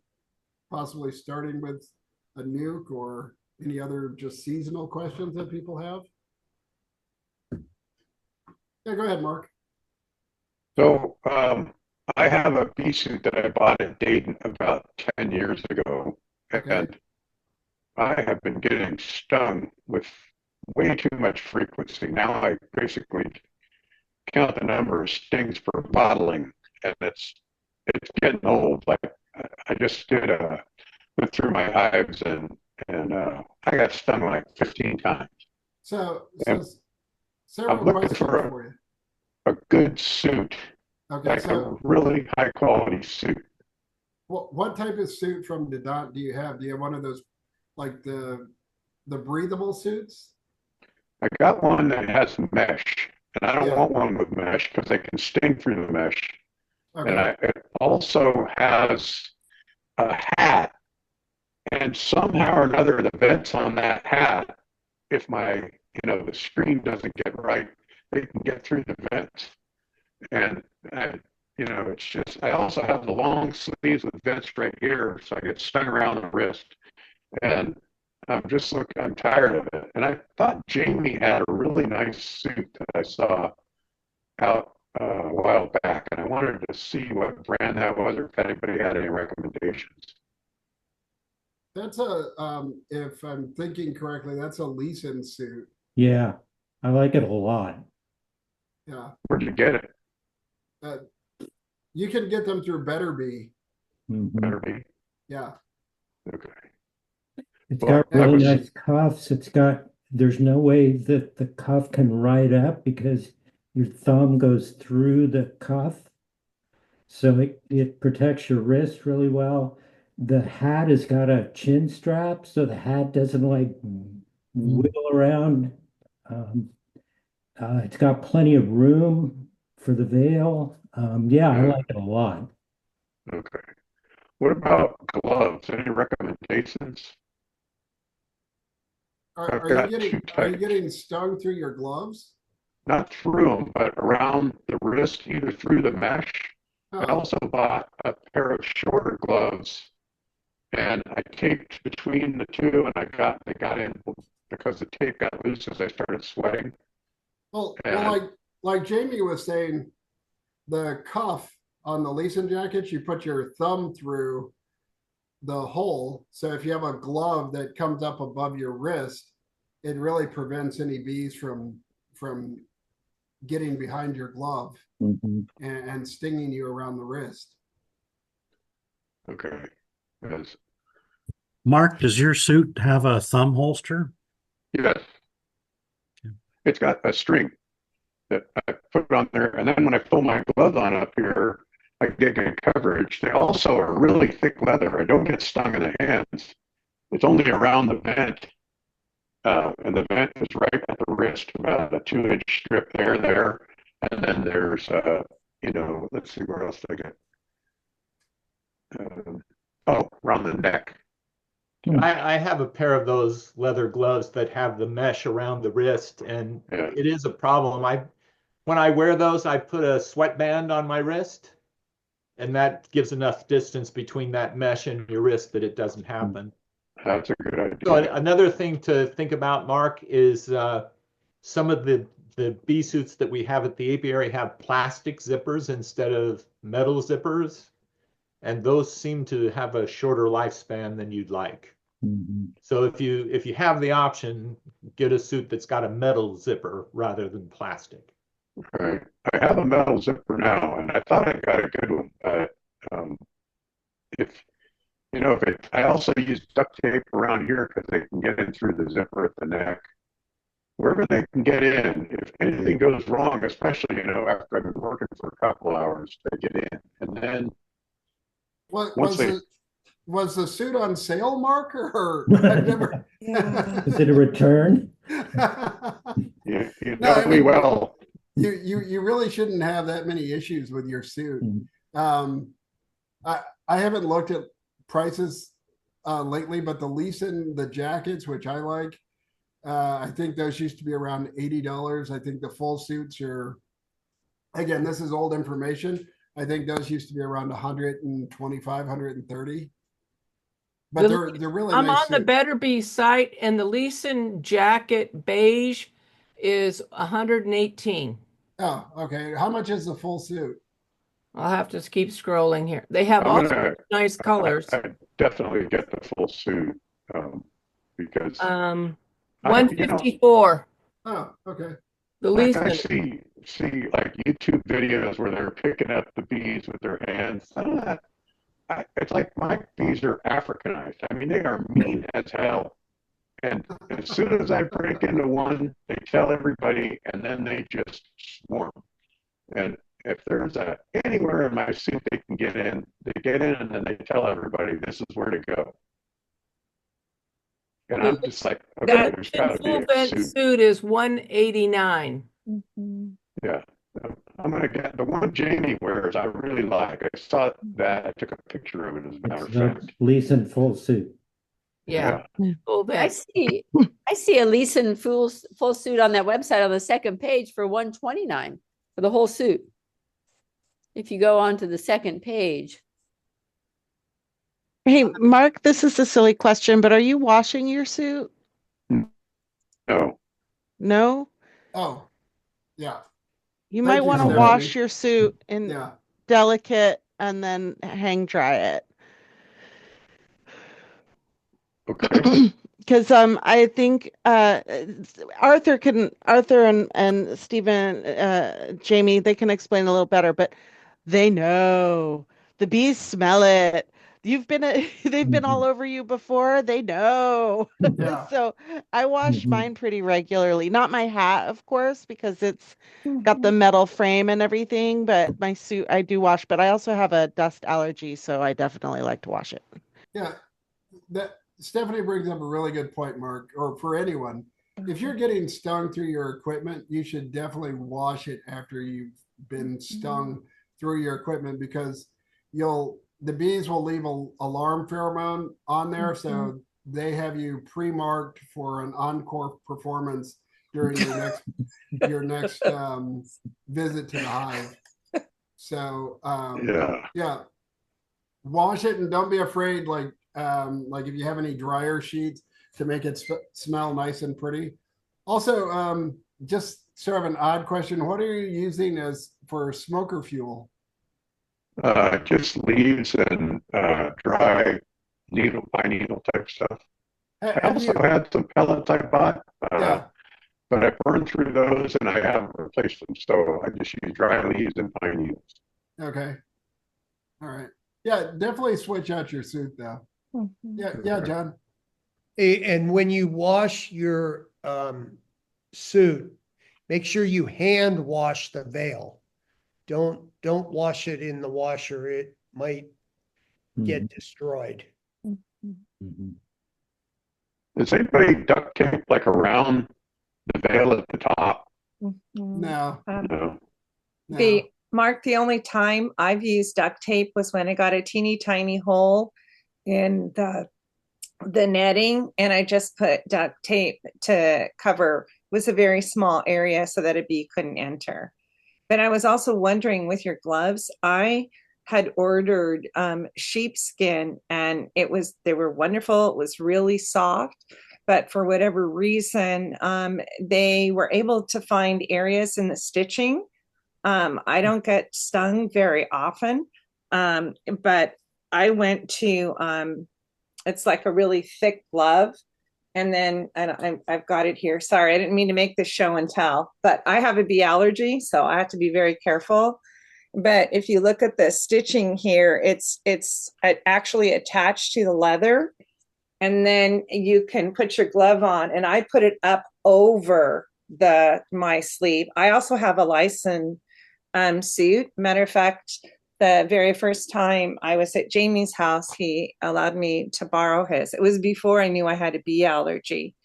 possibly starting with a nuke or any other just seasonal questions that people have? Yeah, go ahead, Mark. So I have a bee suit that I bought in Dayton about 10 years ago, Okay. and I have been getting stung with way too much frequency. Now I basically count the number of stings per bottling, and it's getting old. Like I just went through my hives and I got stung like 15 times. So And several I'm looking questions for for you. a good suit, Okay, like a so really high quality suit. what type of suit from Dedant do you have? Do you have one of those, like the breathable suits? I got one that has mesh, and I don't Yeah. want one with mesh because they can sting through the mesh. And Okay. it also has a hat, and somehow or another, the vents on that hat, if the screen doesn't get right, they can get through the vents. And it's just, I also have the long sleeves with vents right here, so I get stung around the wrist. And I'm tired of it. And I thought Jamie had a really nice suit that I saw out a while back, and I wanted to see what brand that was or if anybody had any recommendations. That's if I'm thinking correctly, that's a Leeson suit. Yeah, I like it a lot. Yeah. Where'd you get it? You can get them through Better Bee. Mhm. Better be. Yeah. Okay. It's Well, got that really was nice cuffs. There's no way that the cuff can ride up because your thumb goes through the cuff. So it protects your wrist really well. The hat has got a chin strap, so the hat doesn't like wiggle around. Um, it's got plenty of room for the veil. Yeah, I yeah. like it a lot. Okay. What about gloves? Any recommendations? I've Are you got two types. getting stung through your gloves? Not through them, but around the wrist, either through the mesh. I Oh, also bought a pair of shorter gloves, and I taped between the two, and they got in because the tape got loose as I started sweating. well, And like Jamie was saying, the cuff on the Leeson jackets, you put your thumb through the hole. So if you have a glove that comes up above your wrist, it really prevents any bees from getting behind your glove Mhm. and stinging you around the wrist. okay, yes, Mark, does your suit have a thumb holster? yes, it's got a string that I put on there, and then when I pull my glove on up here, I get good coverage. They also are really thick leather. I don't get stung in the hands. It's only around the vent, and the vent is right at the wrist, about a 2-inch strip there, and then there's let's see where else I get. Around the neck. I have a pair of those leather gloves that have the mesh around the wrist, and Yeah. it is a problem. when I wear those, I put a sweatband on my wrist, and that gives enough distance between that mesh and your wrist that it doesn't happen. That's a good idea. So another thing to think about, Mark, is some of the bee suits that we have at the apiary have plastic zippers instead of metal zippers, and those seem to have a shorter lifespan than you'd like. So if you have the option, get a suit that's got a metal zipper rather than plastic. Right. I have a metal zipper now, and I thought I got a good one. But if I also use duct tape around here because they can get in through the zipper at the neck. Wherever they can get in, if anything goes wrong, especially after I've been working for a couple hours, they get in, and then Was the suit on sale, Mark, or I've never? Is it a return? you know me well. You really shouldn't have that many issues with your suit. I haven't looked at prices lately, but the jackets, which I like, I think those used to be around $80. I think the full suits are, again, this is old information. I think those used to be around 125, 130. But they're really I'm nice on the suits. Better Bee site, and the Leeson jacket beige is 118. Oh, okay. How much is the full suit? I'll have to keep scrolling here. They have all sorts of nice colors. I definitely get the full suit because 154. Oh, okay. The like Leeson. I see like YouTube videos where they're picking up the bees with their hands. It's like my bees are Africanized. I mean, they are mean as hell. And as soon as I break into one, they tell everybody, and then they just swarm. And if there's anywhere in my suit they can get in, they get in, and then they tell everybody this is where to go. And I'm just like, okay, That there's got to be full a vent suit. suit is 189. Yeah. I'm going to get the one Jamie wears. I really like. I saw that. I took a picture of it, as a matter It's of the fact. Leeson full suit. Yeah. Full I vent. see a Leeson full suit on that website on the second page for 129 for the whole suit. If you go on to the second page. Hey, Mark, this is a silly question, but are you washing your suit? No. No? Oh, yeah. You Thank might you, want to Stephanie. wash your suit in Yeah. delicate and then hang dry it. Okay. Because I think Arthur and Stephen, Jamie, they can explain a little better, but they know the bees smell it. They've been all over you before. They know. Yeah. So I wash mine pretty regularly. Not my hat, of course, because it's got the metal frame and everything, but my suit I do wash, but I also have a dust allergy, so I definitely like to wash it. Yeah. That Stephanie brings up a really good point, Mark, or for anyone. If you're getting stung through your equipment, you should definitely wash it after you've been stung through your equipment, because the bees will leave a alarm pheromone on there, so they have you pre-marked for an encore performance during your next visit to the hive. So yeah, wash it, and don't be afraid. Like if you have any dryer sheets, to make it smell nice and pretty. Also, just sort of an odd question: what are you using as for smoker fuel? Just leaves and dry pine needle type stuff. I also had some pellets I bought, but I burned through those and I haven't replaced them. So I just use dry leaves and pine needles. Okay. All right. Yeah, definitely switch out your suit though. Yeah, John. And when you wash your suit, make sure you hand wash the veil. Don't wash it in the washer. It might get destroyed. Does anybody duct tape like around the veil at the top? No. No. The only time I've used duct tape was when I got a teeny tiny hole in the netting, and I just put duct tape to cover. It was a very small area so that a bee couldn't enter. But I was also wondering with your gloves, I had ordered sheepskin and they were wonderful. It was really soft, but for whatever reason, they were able to find areas in the stitching. I don't get stung very often, but I went to it's like a really thick glove. And then I've got it here. Sorry, I didn't mean to make this show and tell, but I have a bee allergy, so I have to be very careful. But if you look at the stitching here, it's actually attached to the leather, and then you can put your glove on. And I put it up over my sleeve. I also have a license suit. Matter of fact, the very first time I was at Jamie's house, he allowed me to borrow his. It was before I knew I had a bee allergy.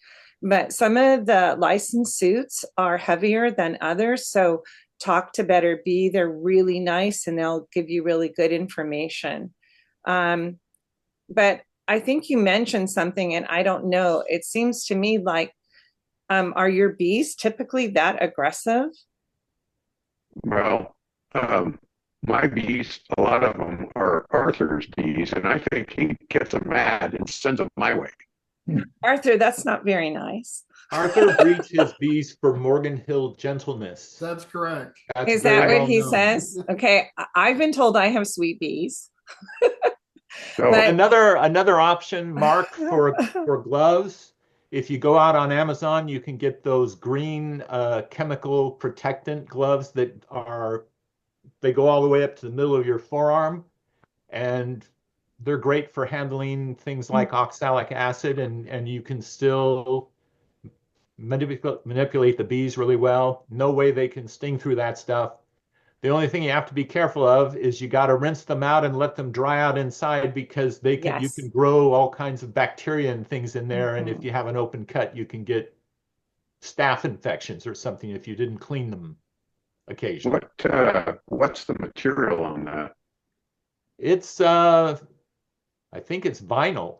But some of the licensed suits are heavier than others. So talk to Better Bee. They're really nice and they'll give you really good information. But I think you mentioned something, and I don't know. It seems to me like, are your bees typically that aggressive? Well, my bees, a lot of them are Arthur's bees, and I think he gets them mad and sends them my way. Arthur, that's not very nice. Arthur breeds his bees for Morgan Hill gentleness. That's correct. That's Is that very what he well known. says? Okay, I've been told I have sweet bees. So But- another option, Mark, for gloves. If you go out on Amazon, you can get those green chemical protectant gloves they go all the way up to the middle of your forearm, and they're great for handling things like oxalic acid, and you can still manipulate the bees really well. No way they can sting through that stuff. The only thing you have to be careful of is you got to rinse them out and let them dry out inside, because you can grow all kinds of bacteria and things in there. And if you have an open cut, you can get staph infections or something if you didn't clean them occasionally. What's the material on that? It's I think it's vinyl,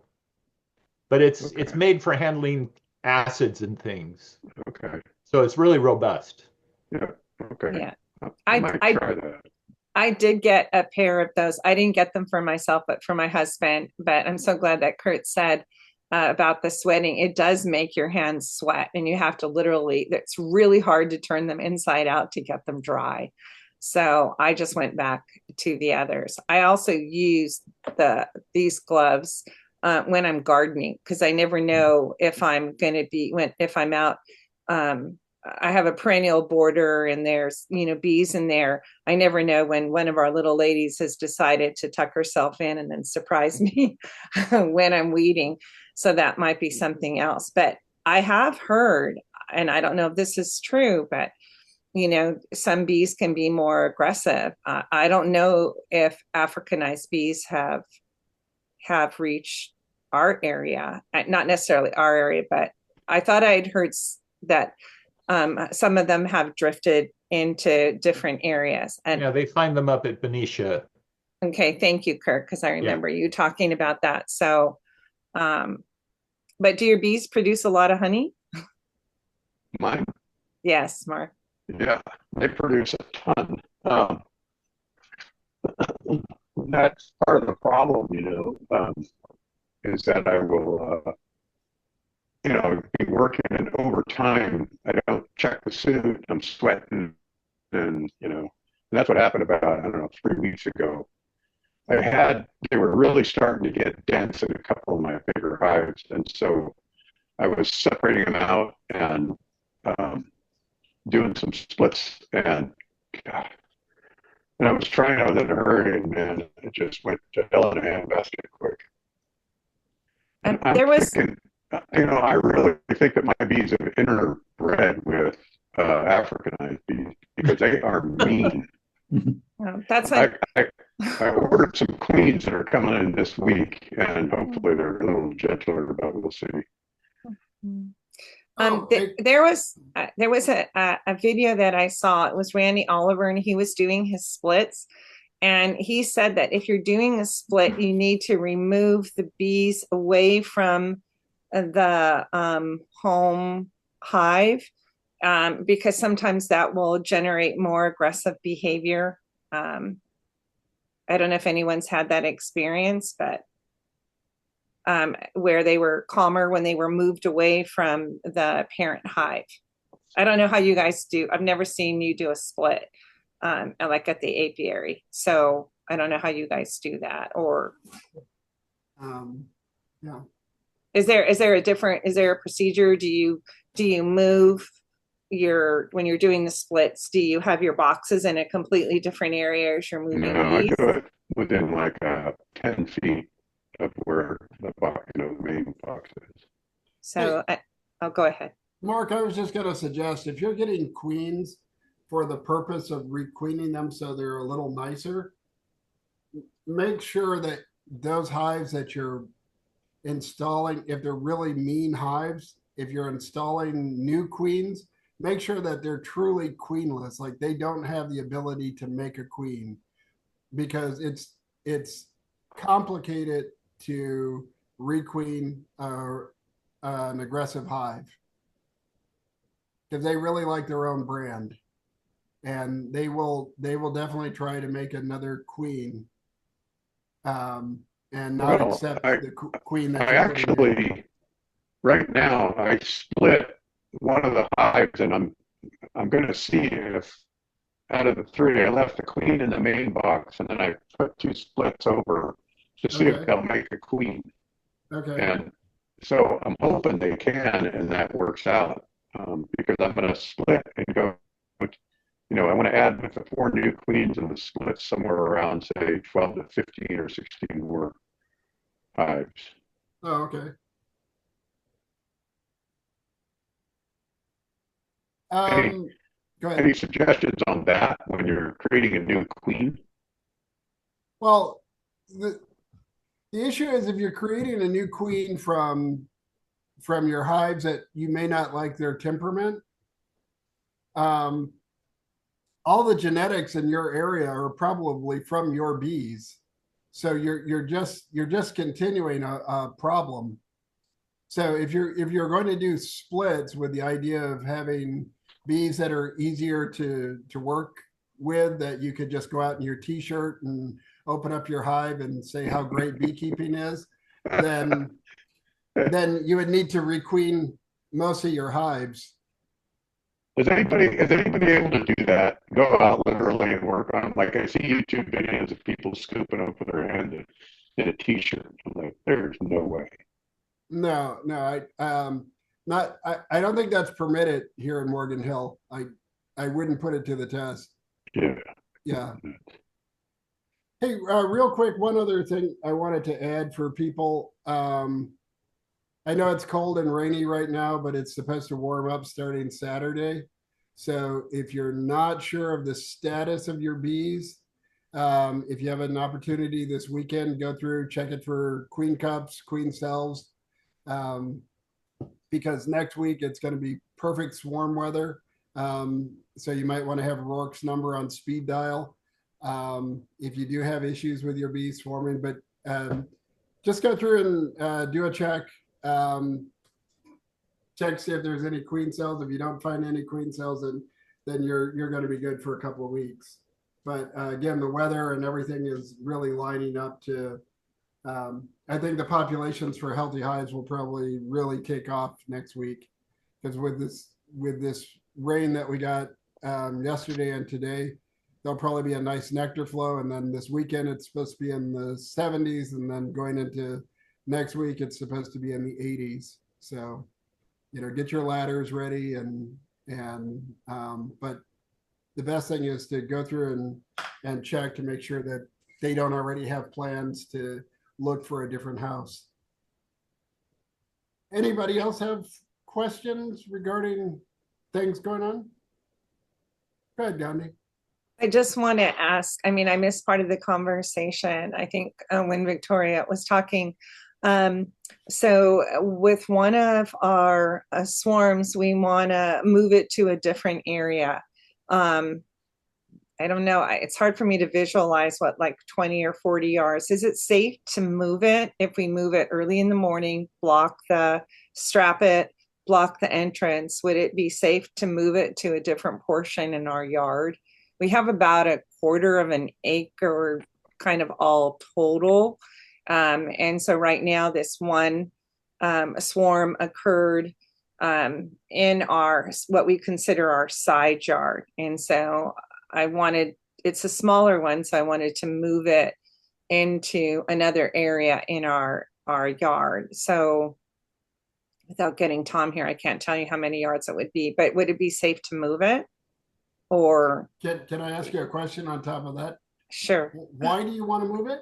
but it's made for handling acids and things. Okay. So it's really robust. Yeah. Okay. Yeah. I might try that. I did get a pair of those. I didn't get them for myself, but for my husband. But I'm so glad that Kurt said about the sweating. It does make your hands sweat, and you have to it's really hard to turn them inside out to get them dry. So I just went back to the others. I also use these gloves when I'm gardening, because I never know if I'm going to be if I'm out. I have a perennial border and there's, bees in there. I never know when one of our little ladies has decided to tuck herself in and then surprise me when I'm weeding. So that might be something else. But I have heard, and I don't know if this is true, but some bees can be more aggressive. I don't know if Africanized bees have reached our area, not necessarily our area, but I thought I'd heard that some of them have drifted into different areas. And yeah, they find them up at Benicia. Okay, thank you, Kirk, because I remember you talking about that. So, but do your bees produce a lot of honey? Mine? Yes, Mark. Yeah, they produce a ton. That's part of the problem, is that I will, be working, and over time, I don't check the suit. I'm sweating, and that's what happened about, I don't know, 3 weeks ago. They were really starting to get dense in a couple of my bigger hives, and so I was separating them out and doing some splits, and God, and I was trying, I was in a hurry, and man, it just went to hell in a handbasket quick. And there was, thinking, I really think that my bees have interbred with Africanized bees, because they are mean. That's like I ordered some queens that are coming in this week, and hopefully they're a little gentler, but we'll see. there was a video that I saw. It was Randy Oliver, and he was doing his splits. And he said that if you're doing a split, you need to remove the bees away from the home hive because sometimes that will generate more aggressive behavior. I don't know if anyone's had that experience, but where they were calmer when they were moved away from the parent hive. I don't know how you guys do. I've never seen you do a split, like at the apiary. So I don't know how you guys do that. Or yeah. Is there a procedure? Do you move when you're doing the splits? Do you have your boxes in a completely different area as you're moving No, I bees? do it within like 10 feet of where the box, the main box is. So I'll go ahead. Mark, I was just going to suggest if you're getting queens for the purpose of requeening them so they're a little nicer, make sure that those hives that you're installing, if they're really mean hives, if you're installing new queens, make sure that they're truly queenless, like they don't have the ability to make a queen, because it's complicated to requeen an aggressive hive, because they really like their own brand, and they will definitely try to make another queen, and not accept the queen that you're putting in. Actually, right now, I split one of the hives, and I'm going to see if out of the 3, I left the queen in the main box, and then I put 2 splits over to see if they'll make a queen. Okay. And so I'm hoping they can, and that works out, because I'm going to split and go. I want to add with the 4 new queens and the splits somewhere around, say, 12 to 15 or 16 more hives. Oh, okay. Go ahead. Any suggestions on that when you're creating a new queen? Well, the issue is if you're creating a new queen from your hives that you may not like their temperament, all the genetics in your area are probably from your bees. So you're just continuing a problem. So if you're going to do splits with the idea of having bees that are easier to work with, that you could just go out in your t-shirt and open up your hive and say how great beekeeping is, then you would need to requeen most of your hives. Is anybody able to do that? Go out literally and work on them? Like I see YouTube videos of people scooping up with their hand in a t-shirt. I'm like, there's no way. No, I don't think that's permitted here in Morgan Hill. I wouldn't put it to the test. Yeah. Hey, real quick, one other thing I wanted to add for people. I know it's cold and rainy right now, but it's supposed to warm up starting Saturday. So if you're not sure of the status of your bees, if you have an opportunity this weekend, go through, check it for queen cups, queen cells, because next week it's going to be perfect swarm weather. So you might want to have Rourke's number on speed dial if you do have issues with your bees swarming. But just go through and do a check. Check, see if there's any queen cells. If you don't find any queen cells, then you're going to be good for a couple of weeks. But again, the weather and everything is really lining up to. I think the populations for healthy hives will probably really take off next week, because with this rain that we got yesterday and today, there'll probably be a nice nectar flow. And then this weekend it's supposed to be in the 70s, and then going into next week it's supposed to be in the 80s. So, get your ladders ready but the best thing is to go through and check to make sure that they don't already have plans to look for a different house. Anybody else have questions regarding things going on? Go ahead, Gandhi. I just want to ask, I missed part of the conversation, I think, when Victoria was talking. So with one of our swarms, we want to move it to a different area. I don't know. It's hard for me to visualize what, like 20 or 40 yards. Is it safe to move it if we move it early in the morning, strap it, block the entrance, would it be safe to move it to a different portion in our yard? We have about a quarter of an acre kind of all total. And so right now this one swarm occurred in our, what we consider our side yard. And so it's a smaller one, so I wanted to move it into another area in our yard. So without getting Tom here, I can't tell you how many yards it would be, but would it be safe to move it? Or Can I ask you a question on top of that? sure. Why do you want to move it?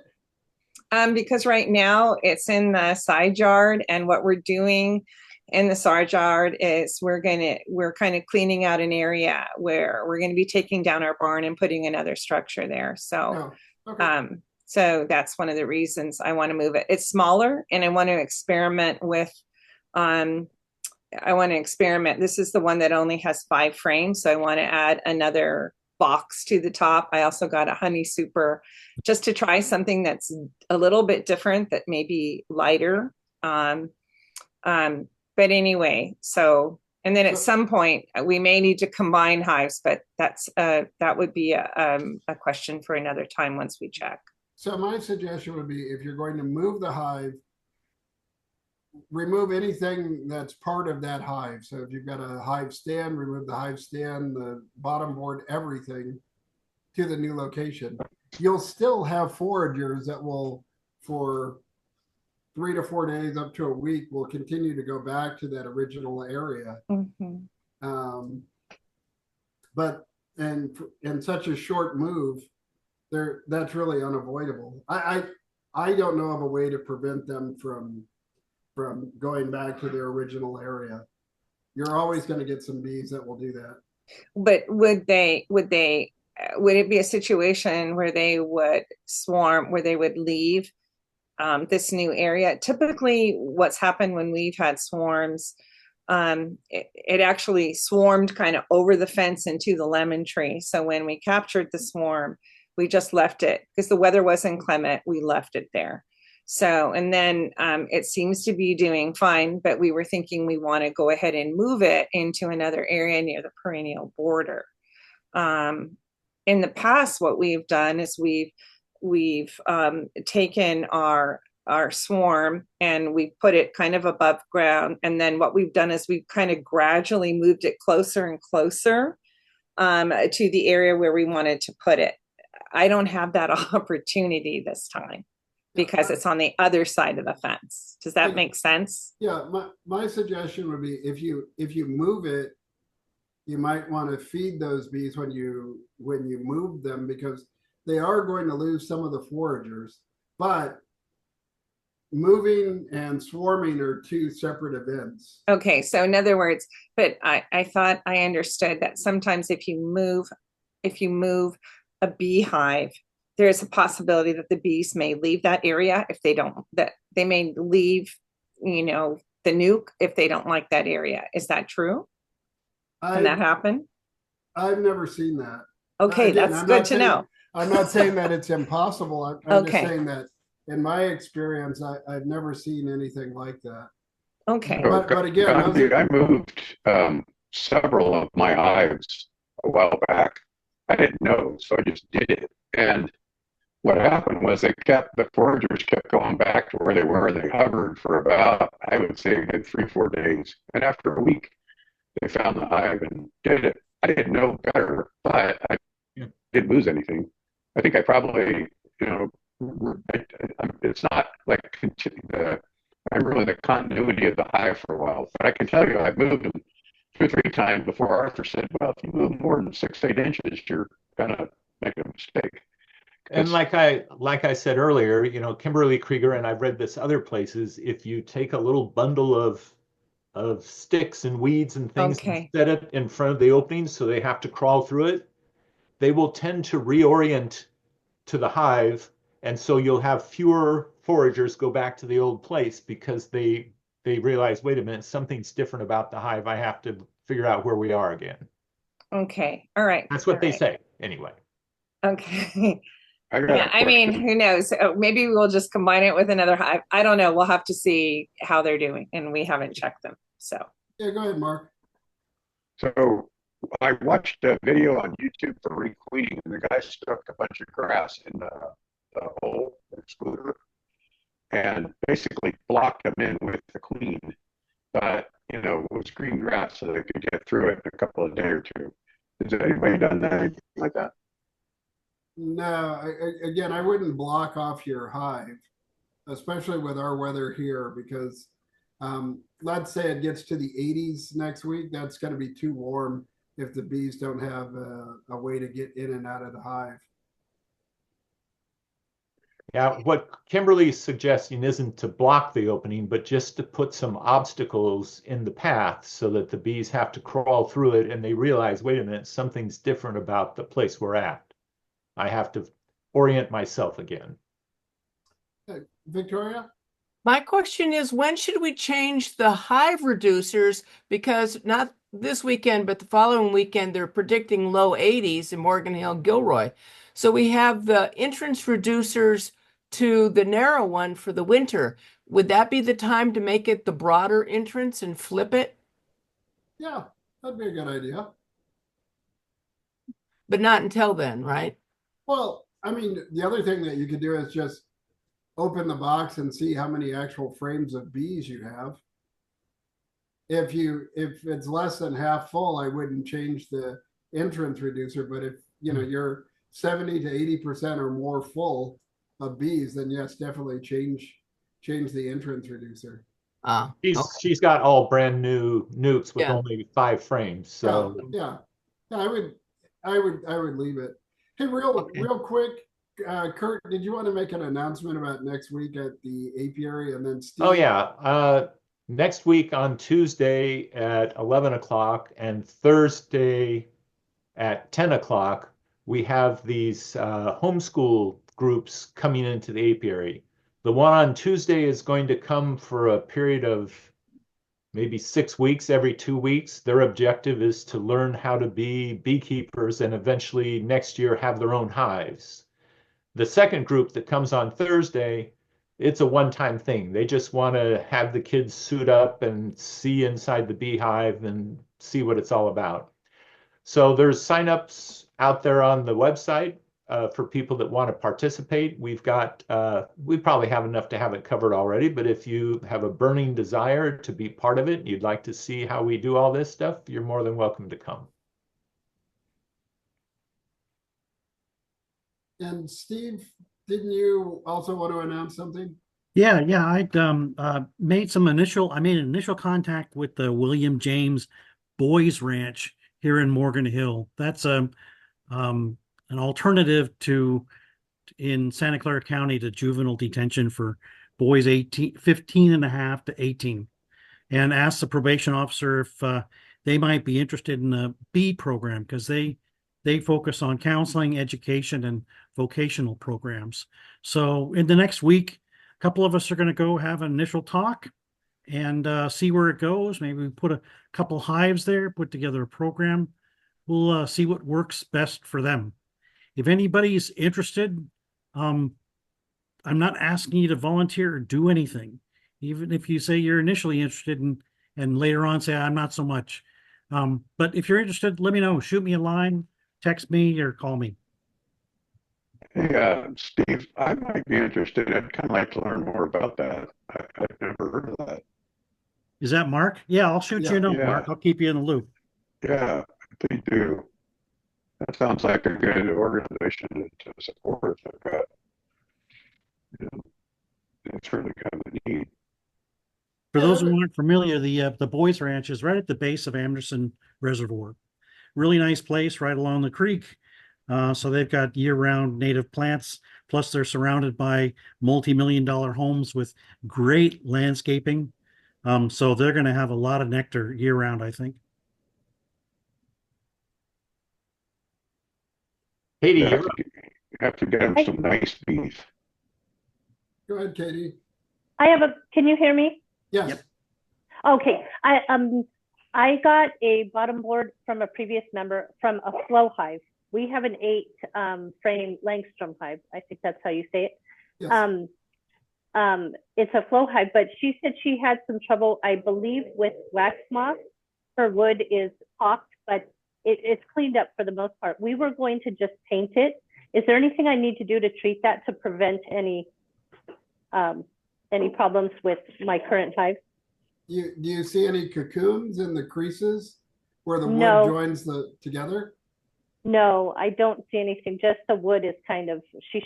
Because right now it's in the side yard, and what we're doing in the side yard is we're kind of cleaning out an area where we're going to be taking down our barn and putting another structure there. So, okay. So that's one of the reasons I want to move it. It's smaller, and I want to experiment with. This is the one that only has 5 frames, so I want to add another box to the top. I also got a honey super just to try something that's a little bit different, that may be lighter. But anyway, so, and then at some point we may need to combine hives, but that would be a question for another time once we check. So my suggestion would be, if you're going to move the hive, remove anything that's part of that hive. So if you've got a hive stand, remove the hive stand, the bottom board, everything to the new location. You'll still have foragers that will, for 3 to 4 days up to a week, will continue to go back to that original area. Mm-hmm. But in such a short move, that's really unavoidable. I don't know of a way to prevent them from going back to their original area. You're always going to get some bees that will do that. But would it be a situation where they would swarm, where they would leave this new area? Typically what's happened when we've had swarms, it actually swarmed kind of over the fence into the lemon tree. So when we captured the swarm, we just left it because the weather wasn't clement. We left it there. So, and then it seems to be doing fine, but we were thinking we want to go ahead and move it into another area near the perennial border. In the past, what we've done is we've taken our swarm and we put it kind of above ground. And then what we've done is we've kind of gradually moved it closer and closer to the area where we wanted to put it. I don't have that opportunity this time, because it's on the other side of the fence. Does that make sense? Yeah, my suggestion would be, if you move it, you might want to feed those bees when you move them, because they are going to lose some of the foragers. But moving and swarming are 2 separate events. Okay, so in other words, but I thought I understood that sometimes if you move a beehive, there's a possibility that the bees may leave that area if they don't, that they may leave, the nuke if they don't like that area. Is that true? Can that happen? I've never seen that. Okay, that's good to know. I'm not saying that it's impossible. I'm just saying that in my experience, I've never seen anything like that. Okay. But again, I moved several of my hives a while back. I didn't know, so I just did it. And what happened was the foragers kept going back to where they were. They hovered for about, I would say, a good 3-4 days. And after a week, they found the hive and did it. I didn't know better, but I didn't lose anything. I think I probably, it's not like the continuity of the hive for a while. But I can tell you, I've moved them 2 or 3 times before Arthur said, well, if you move more than 6-8 inches, you're gonna make a mistake. And like I said earlier, Kimberly Krieger, and I've read this other places, if you take a little bundle of sticks and weeds and things and set it in front of the openings so they have to crawl through it, they will tend to reorient to the hive, and so you'll have fewer foragers go back to the old place because they realize, wait a minute, something's different about the hive. I have to figure out where we are again. Okay. All right. That's what they say anyway. Okay. Yeah, I mean, who knows? Maybe we'll just combine it with another hive. I don't know. We'll have to see how they're doing, and we haven't checked them. So Yeah, go ahead, Mark. So I watched a video on YouTube for requeening, and the guy stuck a bunch of grass in the hole excluder and basically blocked them in with the queen. But you know, it was green grass, so they could get through it in a couple of days or two. Has anybody done anything like that? No, again, I wouldn't block off your hive, especially with our weather here, because let's say it gets to the 80s next week. That's going to be too warm if the bees don't have a way to get in and out of the hive. Yeah, what Kimberly's suggesting isn't to block the opening, but just to put some obstacles in the path so that the bees have to crawl through it and they realize, wait a minute, something's different about the place we're at. I have to orient myself again. Victoria? My question is, when should we change the hive reducers? Because not this weekend, but the following weekend, they're predicting low 80s in Morgan Hill, Gilroy. So we have the entrance reducers to the narrow one for the winter. Would that be the time to make it the broader entrance and flip it? Yeah, that'd be a good idea. But not until then, right? Well, I mean, the other thing that you could do is just open the box and see how many actual frames of bees you have. If it's less than half full, I wouldn't change the entrance reducer. But if you're 70 to 80% or more full of bees, then yes, definitely change the entrance reducer. She's Okay. she's got all brand new nukes with Yeah. only 5 frames. So Yeah. I would leave it. Hey, real quick, Kurt, did you want to make an announcement about next week at the apiary, and then Steve? oh yeah, next week on Tuesday at 11 o'clock and Thursday at 10 o'clock, we have these homeschool groups coming into the apiary. The one on Tuesday is going to come for a period of maybe 6 weeks, every 2 weeks. Their objective is to learn how to be beekeepers and eventually next year have their own hives. The second group that comes on Thursday, it's a one-time thing. They just want to have the kids suit up and see inside the beehive and see what it's all about. So there's signups out there on the website for people that want to participate. We probably have enough to have it covered already, but if you have a burning desire to be part of it, you'd like to see how we do all this stuff, you're more than welcome to come. And Steve, didn't you also want to announce something? Yeah, I'd made an initial contact with the William James Boys Ranch here in Morgan Hill. That's an alternative in Santa Clara County to juvenile detention for boys 15 and a half to 18, and asked the probation officer if they might be interested in a bee program, because they focus on counseling, education, and vocational programs. So in the next week, a couple of us are going to go have an initial talk and see where it goes. Maybe we put a couple hives there, put together a program. We'll see what works best for them. If anybody's interested, I'm not asking you to volunteer or do anything. Even if you say you're initially interested and later on say, I'm not so much. But if you're interested, let me know. Shoot me a line, text me, or call me. Hey, Steve, I might be interested. I'd kind of like to learn more about that. I've never heard of that. Is that Mark? Yeah, I'll shoot you a note, Yeah. Mark. I'll keep you in the loop. Yeah, please do. That sounds like a good organization to support. I've got, it's really kind of neat. For those who aren't familiar, the Boys Ranch is right at the base of Anderson Reservoir. Really nice place right along the creek. So they've got year-round native plants, plus they're surrounded by multi-million-dollar homes with great landscaping. So they're going to have a lot of nectar year-round, I think. Katie, you have to get them some nice bees. Go ahead, Katie. Can you hear me? Yes. Yep. Okay. I got a bottom board from a previous member from a flow hive. We have an 8 frame Langstrom hive. I think that's how you say it. Yes. it's a flow hive, but she said she had some trouble, I believe, with wax moth. Her wood is pocked, but it's cleaned up for the most part. We were going to just paint it. Is there anything I need to do to treat that to prevent any problems with my current hive? Do you see any cocoons in the creases where the wood No. joins together? No, I don't see anything. Just the wood is kind of, she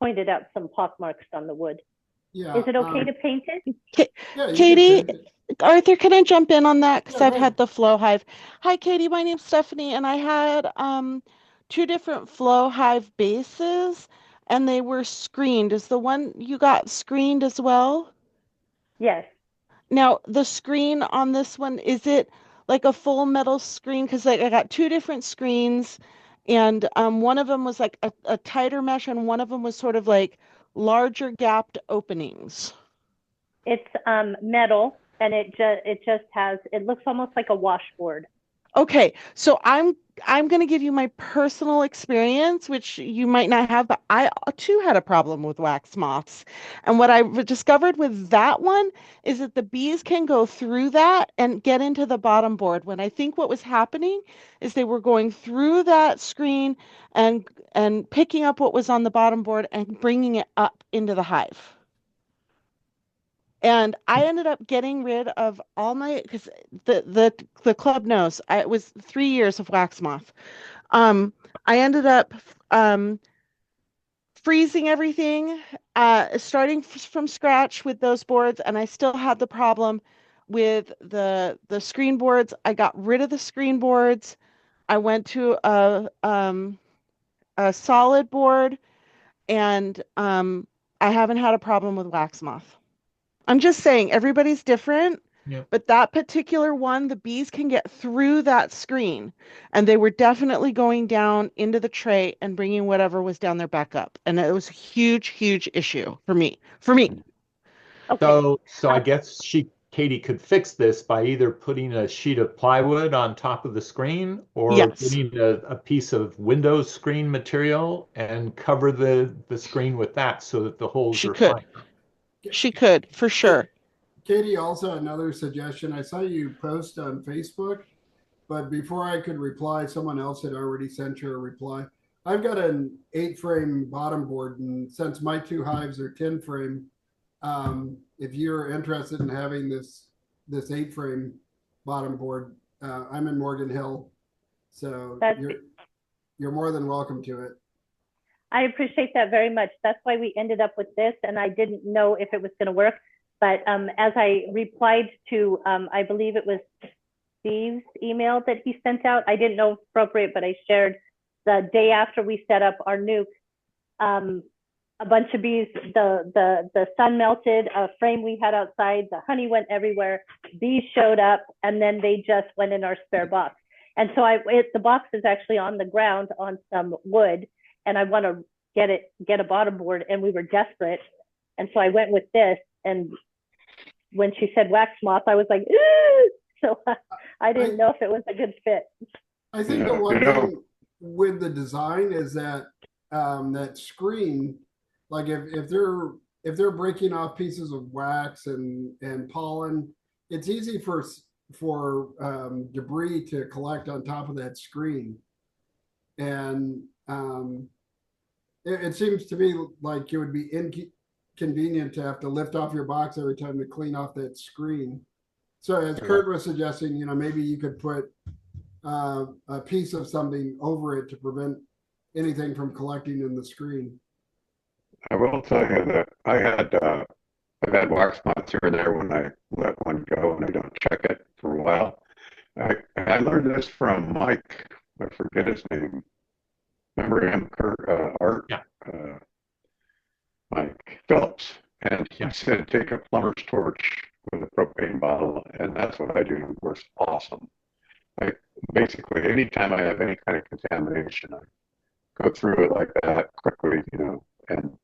pointed out some pock marks on the wood. Yeah. Is it okay to paint it? Yeah, you can Katie, paint it. Arthur, can I jump in on that? Because Yeah, I've go had ahead. the flow hive. Hi, Katie. My name's Stephanie, and I had two different flow hive bases, and they were screened. Is the one you got screened as well? Yes. Now, the screen on this one, is it like a full metal screen? Because like I got two different screens, and one of them was like a tighter mesh, and one of them was sort of like larger gapped openings. It's metal, and it just has, it looks almost like a washboard. Okay, so I'm going to give you my personal experience, which you might not have, but I too had a problem with wax moths. And what I discovered with that one is that the bees can go through that and get into the bottom board. When I think what was happening is they were going through that screen and picking up what was on the bottom board and bringing it up into the hive. And I ended up getting rid of all my, because the club knows it was 3 years of wax moth. I ended up freezing everything, starting from scratch with those boards, and I still had the problem with the screen boards. I got rid of the screen boards. I went to a solid board, and I haven't had a problem with wax moth. I'm just saying everybody's different, Yeah. but that particular one, the bees can get through that screen, and they were definitely going down into the tray and bringing whatever was down there back up. And it was a huge, huge issue for me. Okay. So I guess Katie could fix this by either putting a sheet of plywood on top of the screen or Yes, getting a piece of window screen material and cover the screen with that so that the holes she are could. fine. She could, for sure. Katie, also another suggestion. I saw you post on Facebook, but before I could reply, someone else had already sent you a reply. I've got an 8-frame bottom board, and since my two hives are 10-frame, if you're interested in having this 8-frame bottom board, I'm in Morgan Hill, so you're more than welcome to it. I appreciate that very much. That's why we ended up with this, and I didn't know if it was going to work. But as I replied to, I believe it was Steve's email that he sent out, I didn't know appropriate, but I shared the day after we set up our nuke, a bunch of bees, the sun melted, a frame we had outside, the honey went everywhere, bees showed up, and then they just went in our spare box. And so the box is actually on the ground on some wood, and I want to get a bottom board, and we were desperate. And so I went with this, and when she said wax moth, I was like, ooh! So I didn't know if it was a good fit. I think the one thing with the design is that that screen, like if they're breaking off pieces of wax and pollen, it's easy for debris to collect on top of that screen, and it seems to me like it would be inconvenient to have to lift off your box every time to clean off that screen. So as Kurt was suggesting, maybe you could put a piece of something over it to prevent anything from collecting in the screen. I will tell you that I've had wax moths here and there when I let one go and I don't check it for a while. I learned this from Mike. I forget his name. Remember him, Kurt, Art? Yeah. Mike Phillips. And he Yeah. said, take a plumber's torch with a propane bottle, and that's what I do. It works awesome. Basically, anytime I have any kind of contamination, I go through it like that quickly, and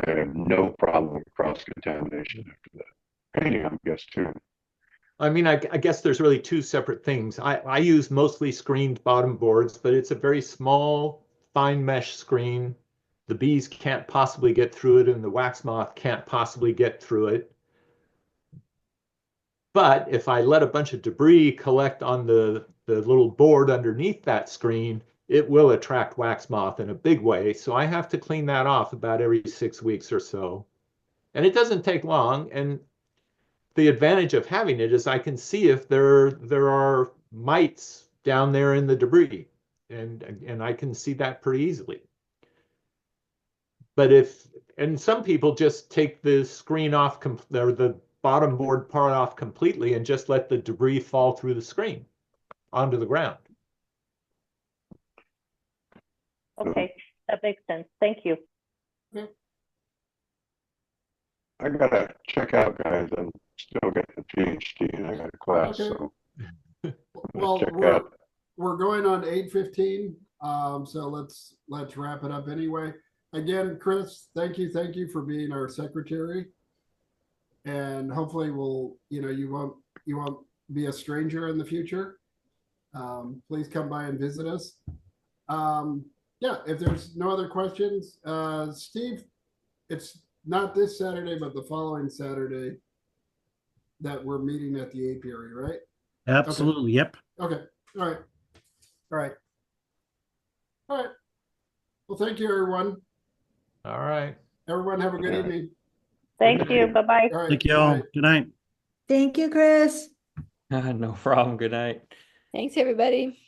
I have no problem with cross-contamination after that. Painting, I guess, too. I mean, I guess there's really two separate things. I use mostly screened bottom boards, but it's a very small, fine mesh screen. the bees can't possibly get through it and the wax moth can't possibly get through it. But if I let a bunch of debris collect on the little board underneath that screen, it will attract wax moth in a big way. So I have to clean that off about every 6 weeks or so. And it doesn't take long. And the advantage of having it is I can see if there are mites down there in the debris. And I can see that pretty easily. But and some people just take the screen off, or the bottom board part off completely and just let the debris fall through the screen onto the ground. Okay, that makes sense. Thank you. I gotta check out, guys. I'm still getting a PhD and I got a class, Okay. so Well, check we're out. we're going on 8:15. So let's wrap it up anyway. Again, Chris, thank you for being our secretary. And hopefully you won't be a stranger in the future. Please come by and visit us. Yeah, if there's no other questions, Steve, it's not this Saturday, but the following Saturday that we're meeting at the apiary, right? Absolutely. Yep. Okay. All right. All right. All right. Well, thank you, everyone. All right. Everyone have a good evening. Thank you. Bye-bye. All right. Thank you all. Good night. Thank you, Chris. No problem. Good night. Thanks, everybody.